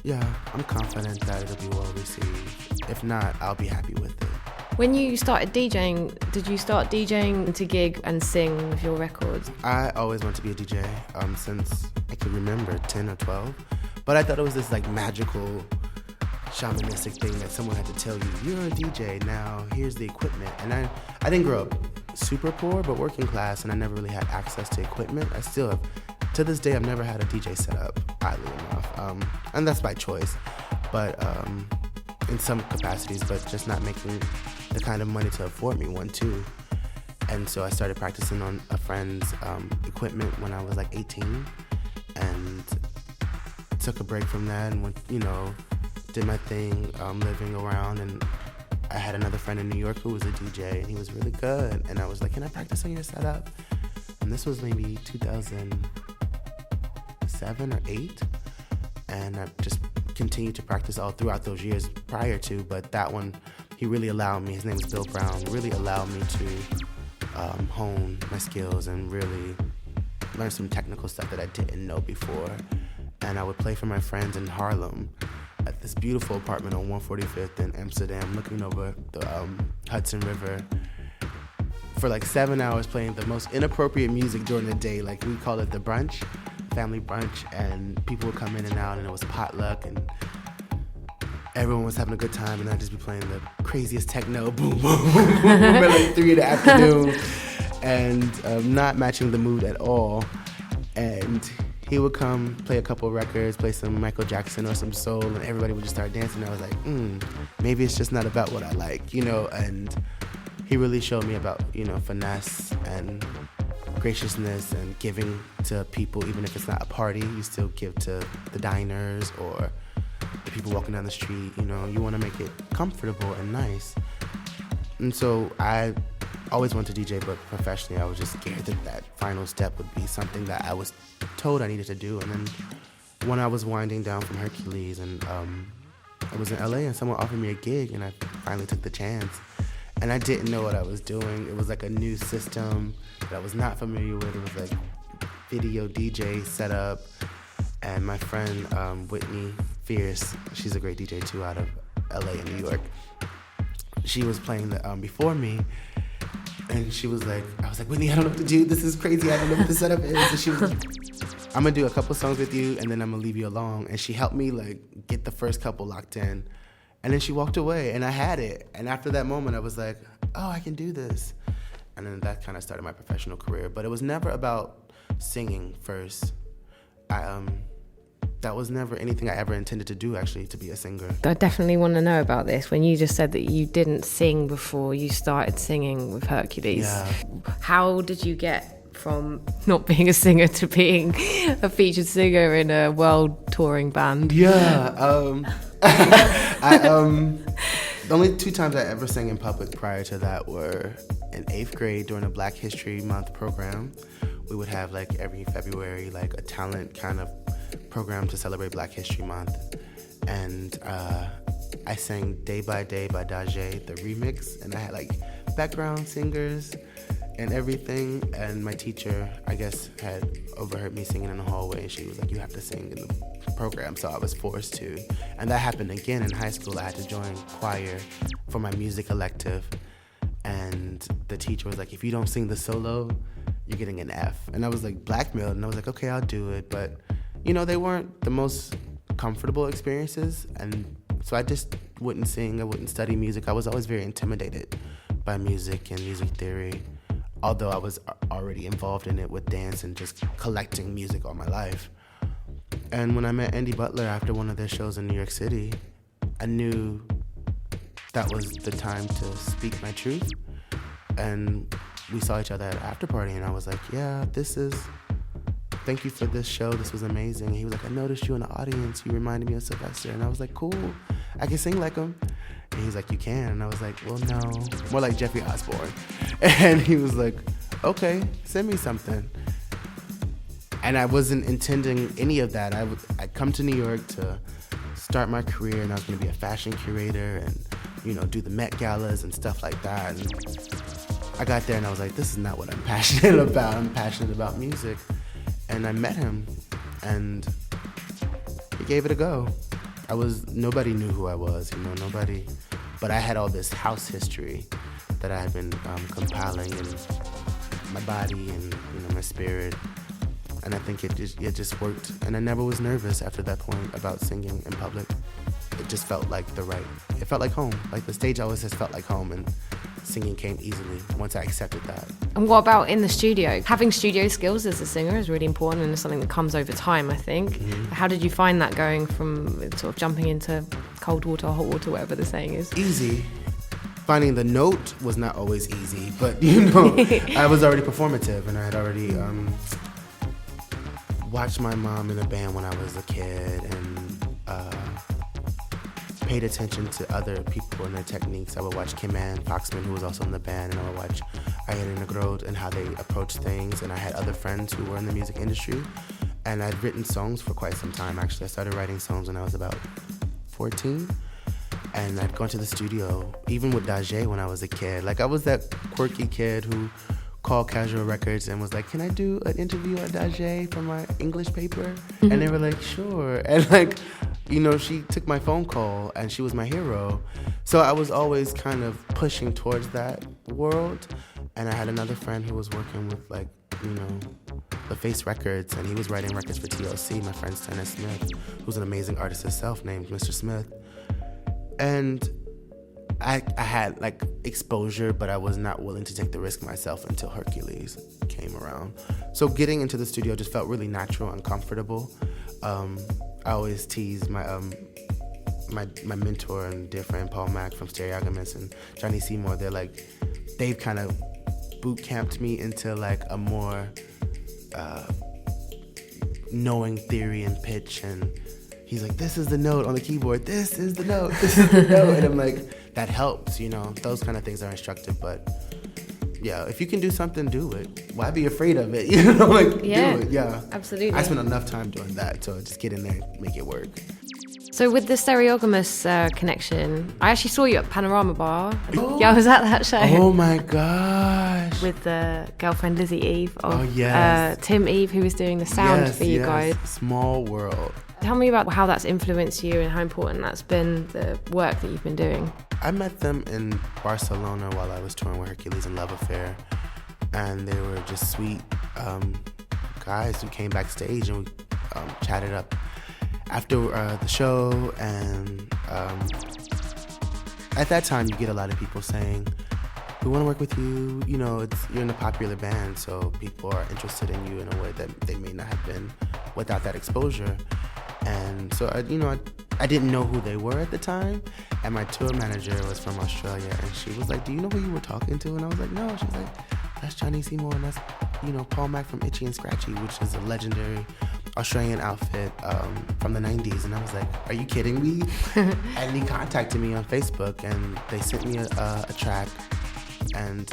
Speaker 2: Yeah, I'm confident that it'll be well received. If not, I'll be happy with it.
Speaker 1: When you started DJing, did you start DJing to gig and sing with your records?
Speaker 2: I always wanted to be a DJ since I could remember, 10 or 12. But I thought it was this like magical, shamanistic thing that someone had to tell you, you're a DJ now, here's the equipment. And I didn't grow up super poor, but working class, and I never really had access to equipment. I still have, to this day, I've never had a DJ set up, oddly enough. And that's by choice, but in some capacities, but just not making the kind of money to afford me one too. And so I started practicing on a friend's equipment when I was like 18, and took a break from that and went, you know, did my thing, living around. And I had another friend in New York who was a DJ, and he was really good. And I was like, can I practice on your setup? And this was maybe 2007 or 8. And I just continued to practice all throughout those years prior to, but that one, he really allowed me, his name is Bill Brown, really allowed me to hone my skills and really learn some technical stuff that I didn't know before. And I would play for my friends in Harlem at this beautiful apartment on 145th in Amsterdam, looking over the Hudson River for like 7 hours, playing the most inappropriate music during the day. Like, we call it the brunch, family brunch, and people would come in and out, and it was potluck, and everyone was having a good time, and I'd just be playing the craziest techno, boom, boom, boom, boom, at like 3 in the afternoon, and not matching the mood at all. And he would come, play a couple records, play some Michael Jackson or some soul, and everybody would just start dancing. And I was like, maybe it's just not about what I like, you know. And he really showed me about, you know, finesse and graciousness and giving to people, even if it's not a party. You still give to the diners or the people walking down the street. You know, you want to make it comfortable and nice. And so I always wanted to DJ, but professionally I was just scared that that final step would be something that I was told I needed to do. And then when I was winding down from Hercules, and I was in LA, and someone offered me a gig, and I finally took the chance. And I didn't know what I was doing. It was like a new system that I was not familiar with. It was like video DJ setup. And my friend Whitney Fierce, she's a great DJ too, out of LA and New York. She was playing the before me, and she was like, I was like, Whitney, I don't know what to do. This is crazy. I don't know what the setup is. And she was like, I'm gonna do a couple songs with you, and then I'm gonna leave you alone. And she helped me like get the first couple locked in. And then she walked away, and I had it. And after that moment, I was like, oh, I can do this. And then that kind of started my professional career. But it was never about singing first. That was never anything I ever intended to do, actually, to be a singer.
Speaker 1: I definitely want to know about this. When you just said that you didn't sing before you started singing with Hercules.
Speaker 2: Yeah. How
Speaker 1: did you get from not being a singer to being a featured singer in a world touring band?
Speaker 2: Yeah. The only 2 times I ever sang in public prior to that were in 8th grade during a Black History Month program. We would have like every February like a talent kind of program to celebrate Black History Month. And I sang Day by Day by Daje, the remix, and I had like background singers and everything. And my teacher, I guess, had overheard me singing in the hallway, and she was like, you have to sing in the program. So I was forced to. And that happened again in high school. I had to join choir for my music elective. And the teacher was like, if you don't sing the solo, you're getting an F. And I was like blackmailed, and I was like, okay, I'll do it. But, you know, they weren't the most comfortable experiences. And so I just wouldn't sing, I wouldn't study music. I was always very intimidated by music and music theory, although I was already involved in it with dance and just collecting music all my life. And when I met Andy Butler after one of their shows in New York City, I knew that was the time to speak my truth. And we saw each other at an after party, and I was like, yeah, thank you for this show. This was amazing. And he was like, I noticed you in the audience. You reminded me of Sylvester. And I was like, cool. I can sing like him. And he's like, you can. And I was like, well, no. More like Jeffrey Osborne. And he was like, okay, send me something. And I wasn't intending any of that. I'd come to New York to start my career, and I was going to be a fashion curator and, you know, do the Met Galas and stuff like that. And I got there, and I was like, this is not what I'm passionate about. I'm passionate about music. And I met him, and we gave it a go. Nobody knew who I was, nobody. But I had all this house history that I had been compiling in my body and my spirit. And I think it just worked. And I never was nervous after that point about singing in public. It just felt like it felt like home. Like the stage always has felt like home, and singing came easily once I accepted that.
Speaker 1: And what about in the studio? Having studio skills as a singer is really important, and it's something that comes over time, I think. Mm-hmm. How did you find that going from sort of jumping into cold water or hot water, whatever the saying is?
Speaker 2: Easy. Finding the note was not always easy, but I was already performative, and I had already watched my mom in a band when I was a kid, and paid attention to other people and their techniques. I would watch Kim Ann Foxman, who was also in the band, and I would watch Ayana Negrod and how they approach things. And I had other friends who were in the music industry, and I'd written songs for quite some time. Actually, I started writing songs when I was about 14, and I'd gone to the studio, even with DJing when I was a kid. Like, I was that quirky kid who called Casual Records and was like, can I do an interview at DJing for my English paper? Mm-hmm. And they were like, sure. And like, she took my phone call, and she was my hero. So I was always kind of pushing towards that world. And I had another friend who was working with the Face Records, and he was writing records for TLC, my friend Stannis Smith, who's an amazing artist himself named Mr. Smith. And I had like exposure, but I was not willing to take the risk myself until Hercules came around. So getting into the studio just felt really natural and comfortable. I always tease my mentor and dear friend Paul Mack from Stereogamous and Johnny Seymour. They've kind of boot camped me into like a more knowing theory and pitch, and he's like, this is the note on the keyboard, this is the note, this is the note, and I'm like, that helps, those kind of things are instructive. But yeah, if you can do something, do it. Why be afraid of it?
Speaker 1: Yeah,
Speaker 2: do it. Yeah,
Speaker 1: absolutely.
Speaker 2: I spent enough time doing that, so just get in there and make it work.
Speaker 1: So with the Stereogamous connection, I actually saw you at Panorama Bar. Yeah, I was at that show.
Speaker 2: Oh my gosh.
Speaker 1: With the girlfriend Lizzie Eve of
Speaker 2: yes.
Speaker 1: Tim Eve, who was doing the sound for you guys.
Speaker 2: Small world.
Speaker 1: Tell me about how that's influenced you and how important that's been, the work that you've been doing.
Speaker 2: I met them in Barcelona while I was touring with Hercules and Love Affair, and they were just sweet guys who came backstage, and we chatted up after the show. And at that time, you get a lot of people saying, we want to work with you, you're in a popular band, so people are interested in you in a way that they may not have been without that exposure. And so, I didn't know who they were at the time, and my tour manager was from Australia, and she was like, do you know who you were talking to? And I was like, no. She's like, that's Johnny Seymour, and that's, Paul Mack from Itchy and Scratchy, which is a legendary Australian outfit from the 90s. And I was like, are you kidding me? And he contacted me on Facebook, and they sent me a track, and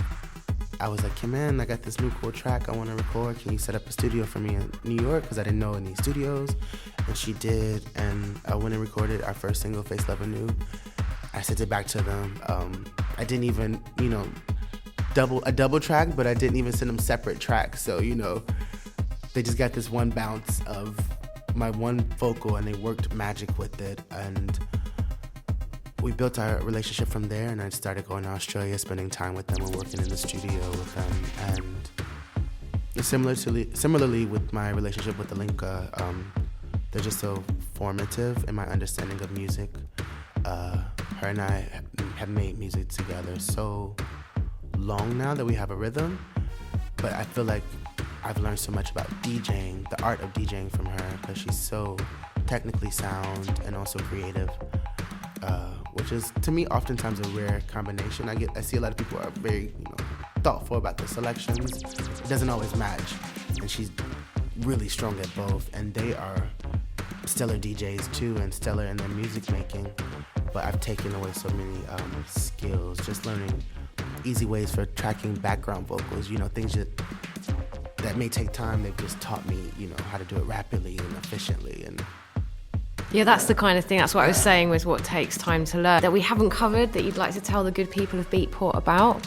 Speaker 2: I was like, Kim Ann, I got this new cool track I want to record. Can you set up a studio for me in New York? Because I didn't know any studios. And she did, and I went and recorded our first single, Face Love Anew. I sent it back to them. I didn't even, double track, but I didn't even send them separate tracks. So, they just got this one bounce of my one vocal, and they worked magic with it. And we built our relationship from there, and I started going to Australia, spending time with them and working in the studio with them. And similarly with my relationship with Alinka, they're just so formative in my understanding of music. Her and I have made music together so long now that we have a rhythm, but I feel like I've learned so much about DJing, the art of DJing from her, because she's so technically sound and also creative. Which is, to me, oftentimes a rare combination. I see a lot of people are very, thoughtful about the selections. It doesn't always match, and she's really strong at both. And they are stellar DJs too, and stellar in their music making. But I've taken away so many skills, just learning easy ways for tracking background vocals. Things that may take time. They've just taught me, how to do it rapidly and efficiently. And
Speaker 1: yeah, that's the kind of thing, that's what I was saying with what takes time to learn, that we haven't covered, that you'd like to tell the good people of Beatport about.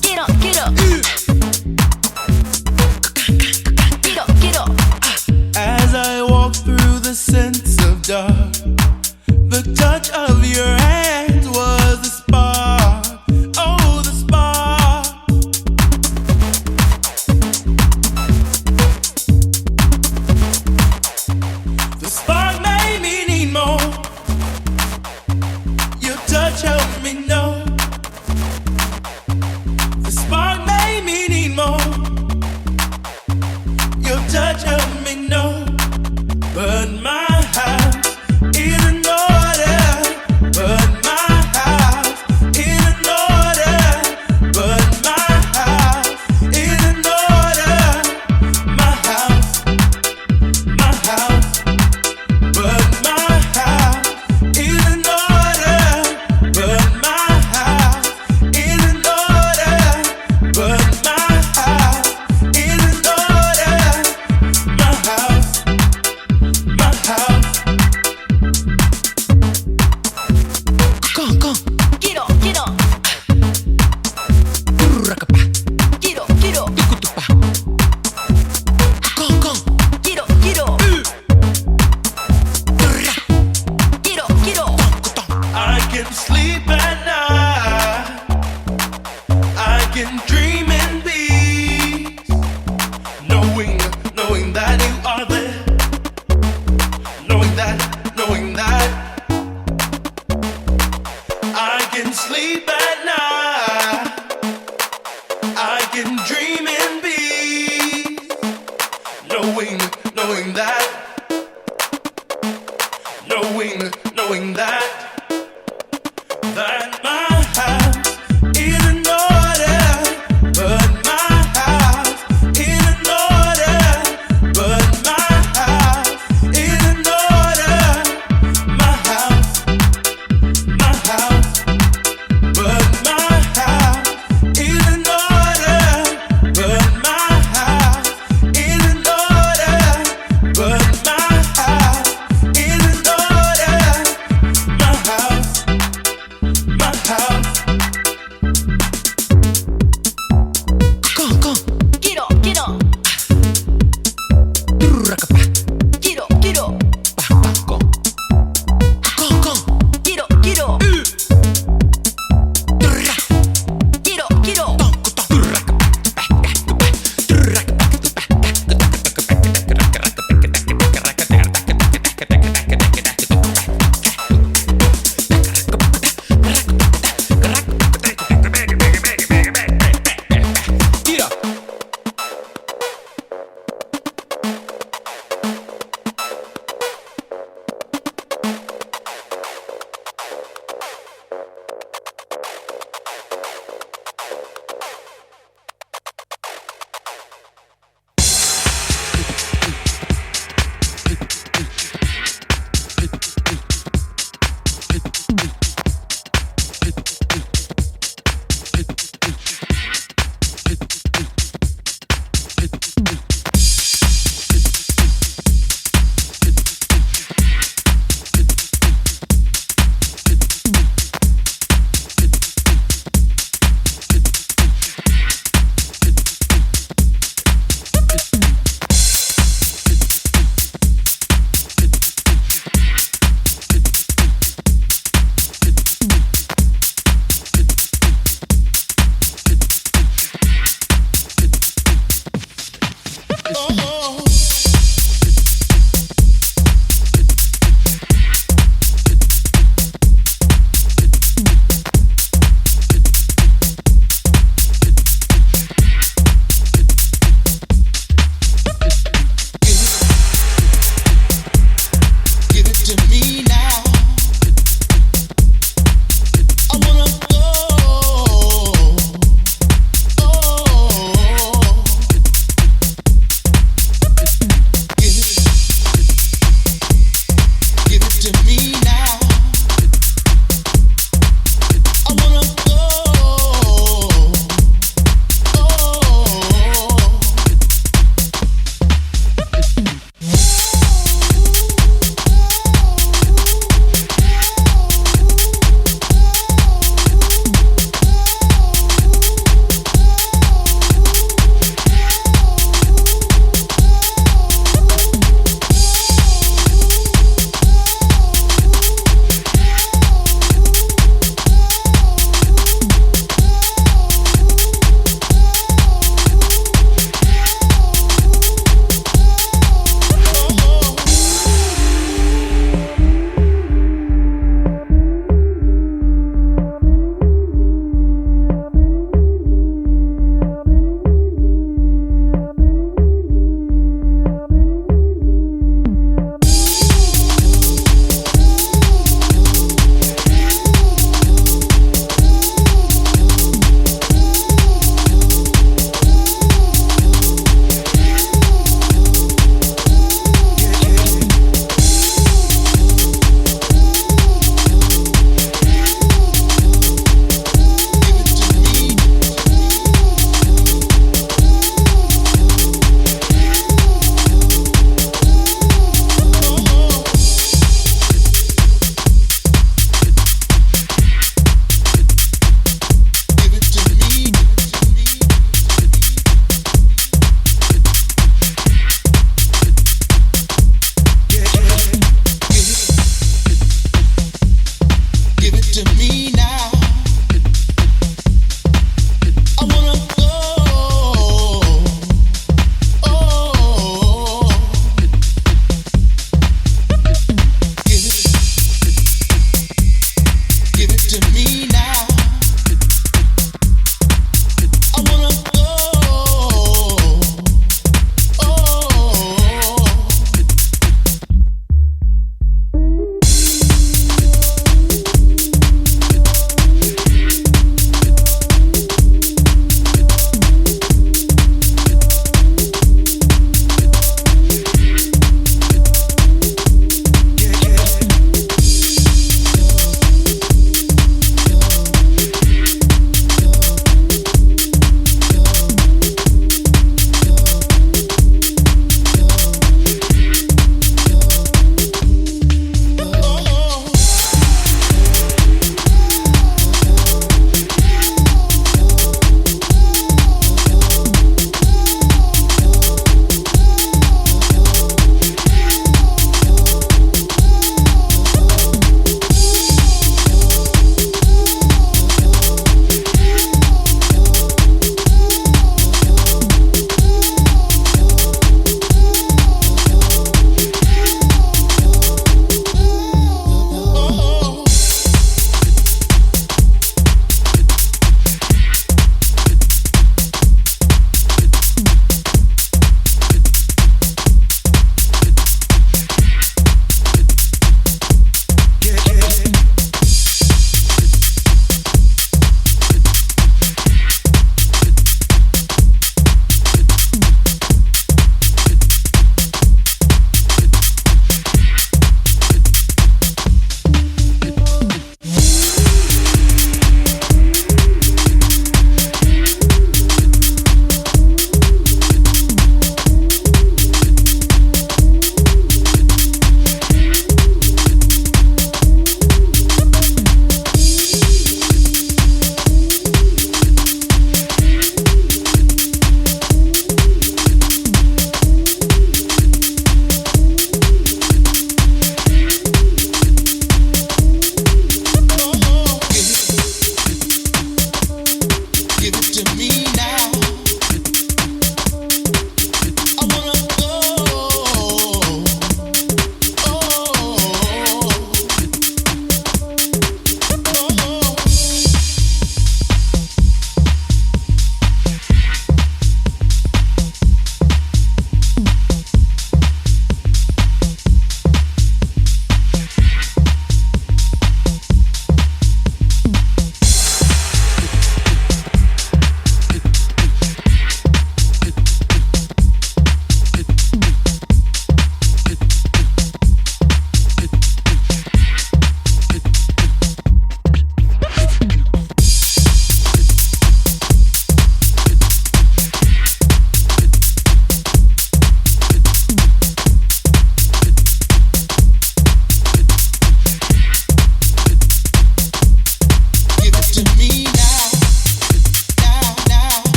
Speaker 3: Get up, get up. Get up, get up.
Speaker 4: As I walk through the sense of dark, the touch of your hands was the spark. Oh, the spark. The spark made me need more. Your touch helped me know. The spark made me need more. Your touch helped me know. But my house is in order. But my house is in order. But my house is in order. My house, my house. But my house is in order. But my house is in order. But my house is in order. My house, my house.
Speaker 3: Come, come. Get up, get up. Get up, get up.
Speaker 4: Come, come.
Speaker 3: Get up, get up. Get up, get up.
Speaker 4: I can sleep at night. I can dream in peace, knowing that you are there. Knowing that I can sleep at night. I can dream in peace, knowing that. Knowing that my house is in order, but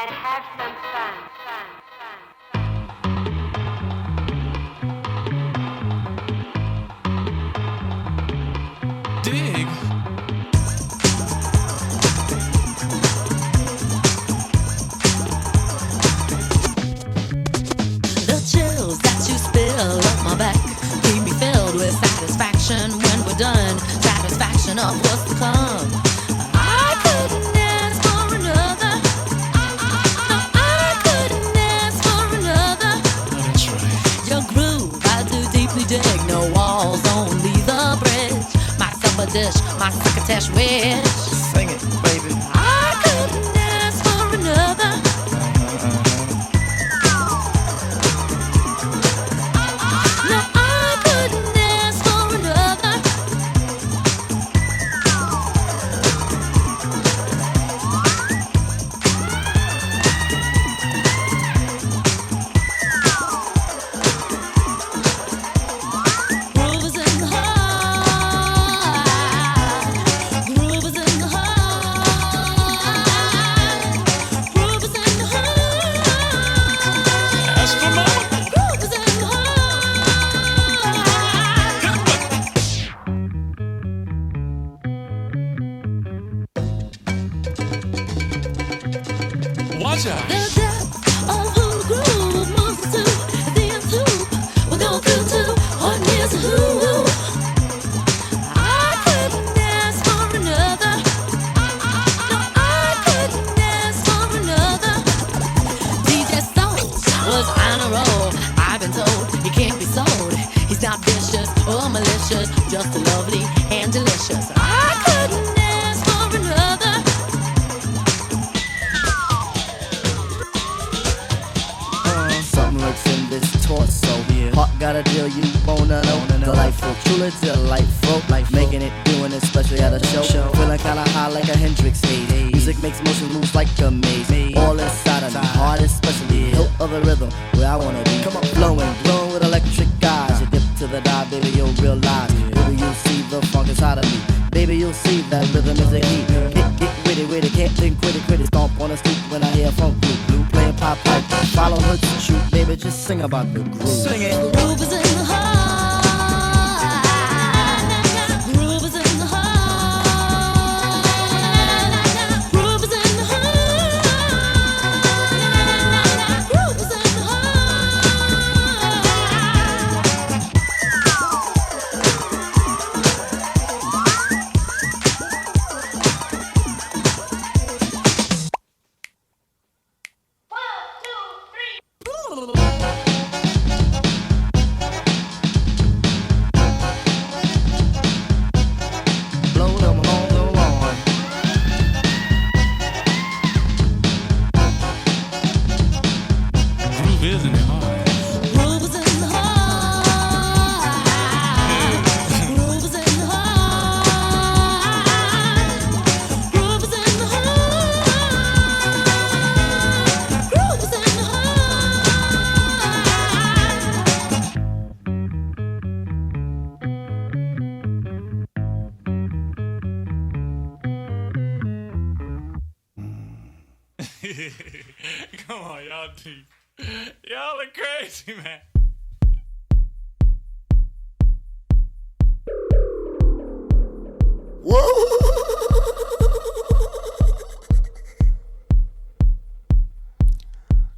Speaker 5: and have some fun.
Speaker 4: Dig.
Speaker 3: The chills that you spill up my back keep me filled with satisfaction when we're done. Satisfaction of what's to come. I couldn't ask for another. No, I couldn't ask for another.
Speaker 4: That's right.
Speaker 3: Your groove, I do deeply dig. No walls, only the bridge. My supper dish, my succotash wish.
Speaker 6: Sing it, baby.
Speaker 3: I couldn't ask for another. No, I couldn't ask for another. Groove is in the heart. Groove is in the heart. Groove is in the heart.
Speaker 4: That's for mama.
Speaker 3: Groove is in the heart.
Speaker 4: Watch out.
Speaker 3: The depth of who the groove moves to, the end hoop will go through to what nears to who. I couldn't ask for another. No, I couldn't ask for another. DJ Shaun was on a roll. I've been told he can't be sold. He's not vicious or malicious, just lovely and delicious. I couldn't ask for another.
Speaker 6: Something lurks in this torso. Heart got a deal you wanna know. Delightful, truly delightful. Life making it, doing it, especially at a show. Feeling kinda high like a Hendrix haze. Music makes motion moves like a maze. All inside of me, heart especially. Hilt of the rhythm, where I wanna be. Come on, flowing, glowing with electric eyes. You dip to the dive, baby, you'll realize. Baby, you'll see the funk inside of me. Baby, you'll see that rhythm is a key. Get with it, can't think, quit it. Stomp on the street when I hear funk blue. Playing pop pipe, follow her to shoot. Baby, just sing about the groove. Sing it.
Speaker 3: Groove is in the heart. Groove is in the heart. Groove is in the heart. Groove is in the
Speaker 6: Blow them on the lawn.
Speaker 4: Groove is in the heart.
Speaker 3: Groove is in the heart. Groove is in the heart. Groove is in the heart. Groove is in the
Speaker 4: Come on, y'all deep. Y'all are crazy, man.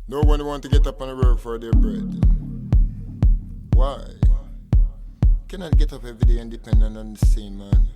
Speaker 7: No one want to get up and work for their bread. Why? Cannot get up every day and depend on the scene, man.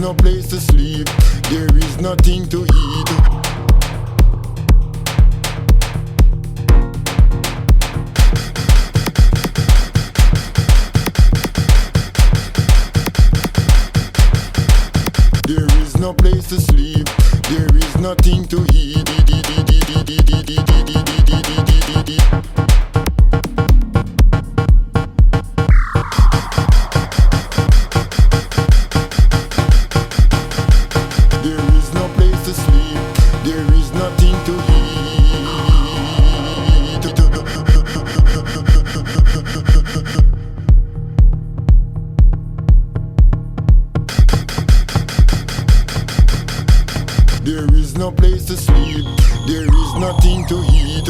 Speaker 7: no place to sleep. There is nothing to eat. There is no place to sleep. There is nothing to eat. There is no place to sleep. There is nothing to eat. There is no place to sleep. There is nothing to eat.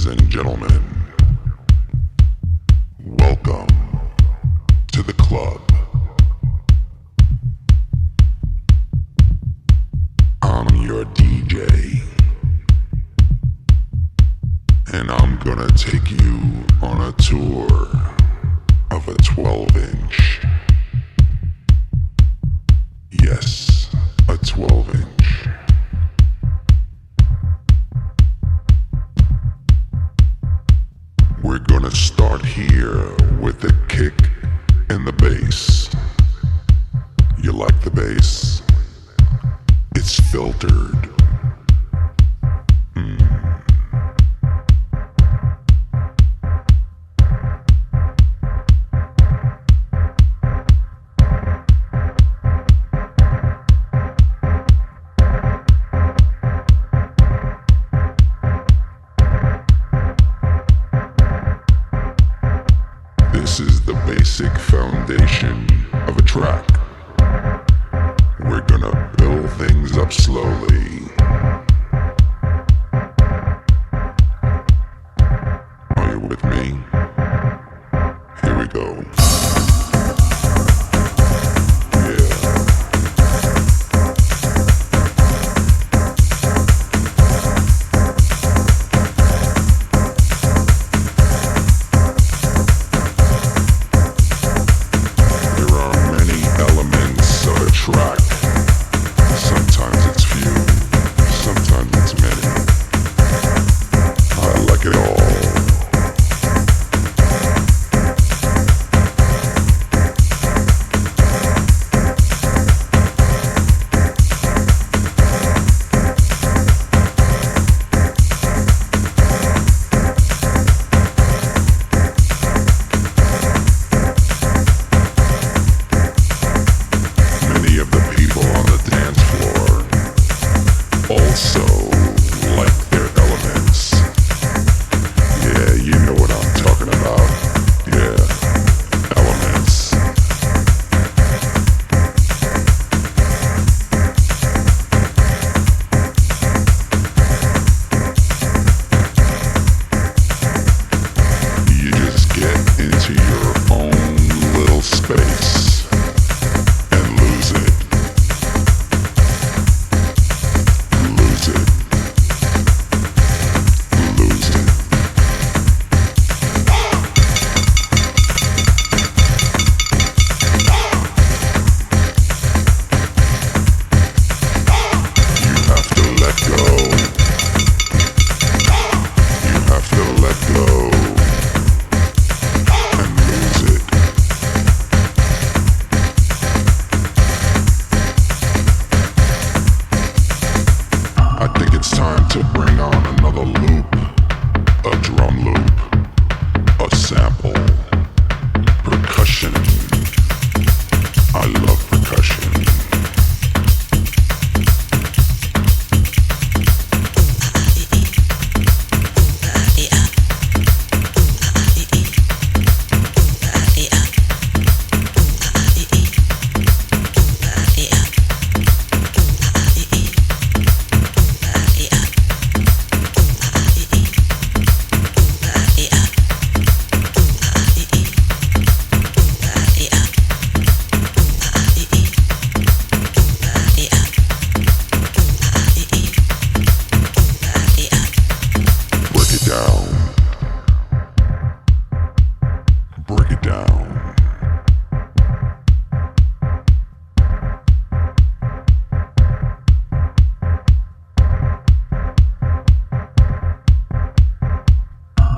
Speaker 5: Ladies and gentlemen, welcome to the club. I'm your DJ, and I'm gonna take you on a tour of a 12-inch. Yes, a 12-inch. We're gonna start here with the kick and the bass. You like the bass? It's filtered. This is the basic foundation of a track. We're gonna build things up slowly. Are you with me? Here we go.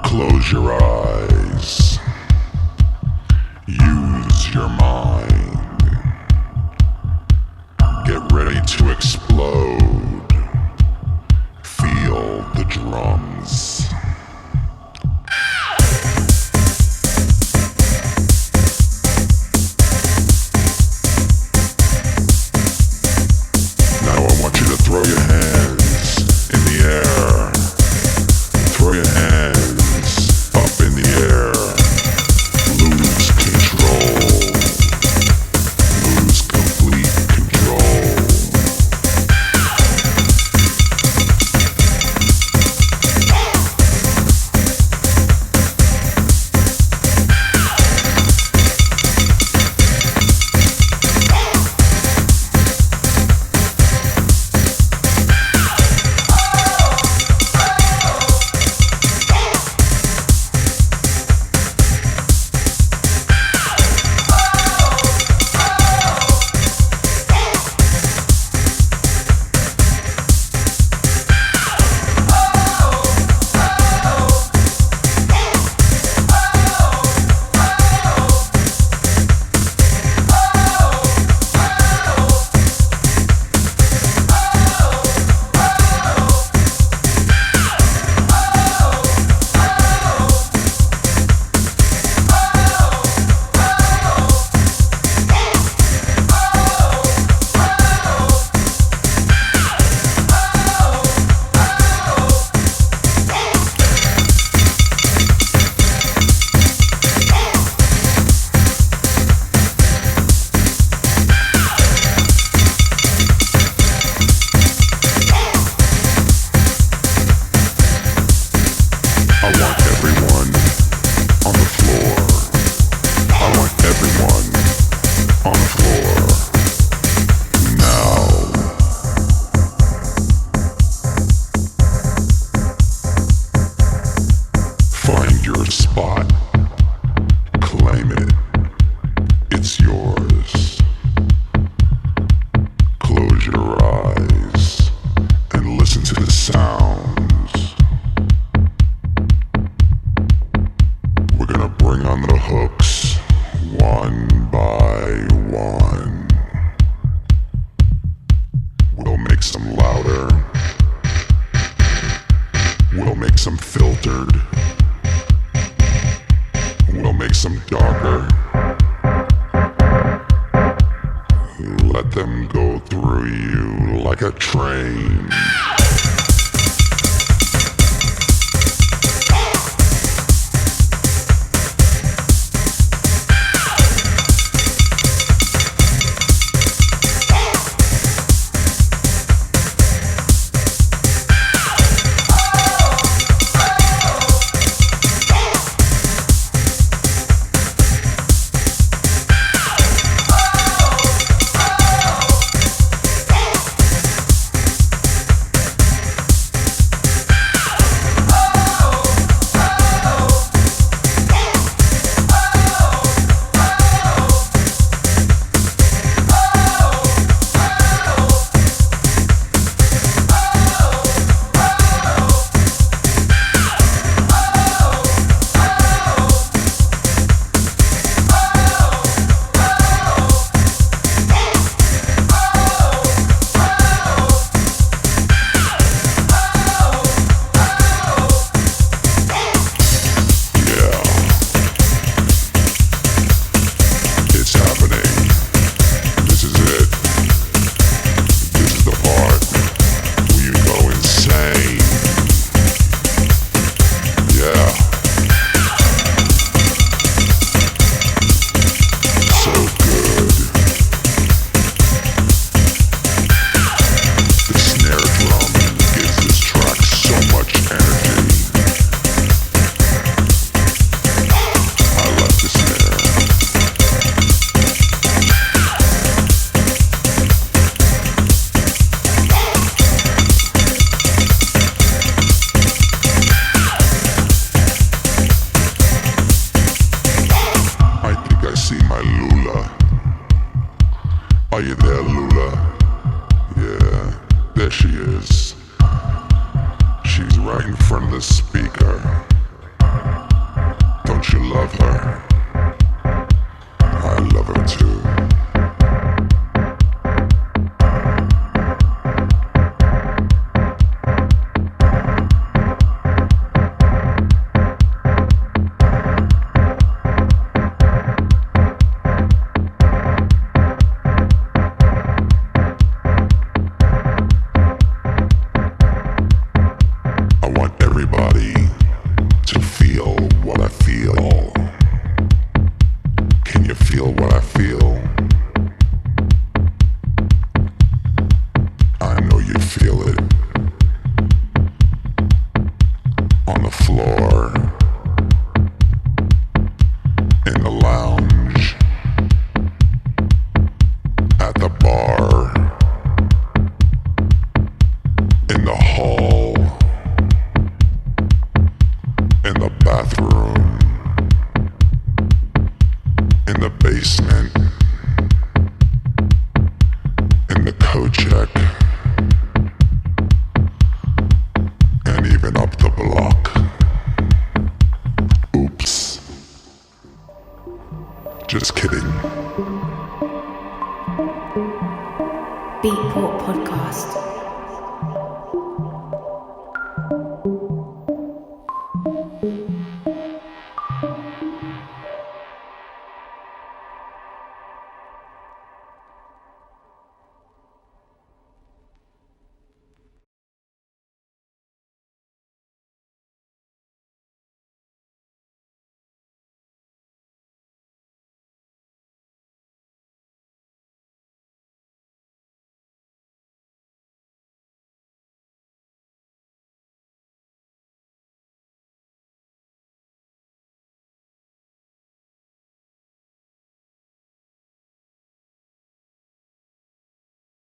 Speaker 5: Close your eyes. Use your mind. Get ready to explode. Feel the drums. Now I want you to throw your hands in the air. Throw your hands up in the air. Lose control. Lose complete control. We'll make some filtered. We'll make some darker. Let them go through you like a train. Are you there, Lula? Yeah, there she is. She's right in front of the speaker. Don't you love her? I love her too. Just kidding.
Speaker 1: Beatport podcast.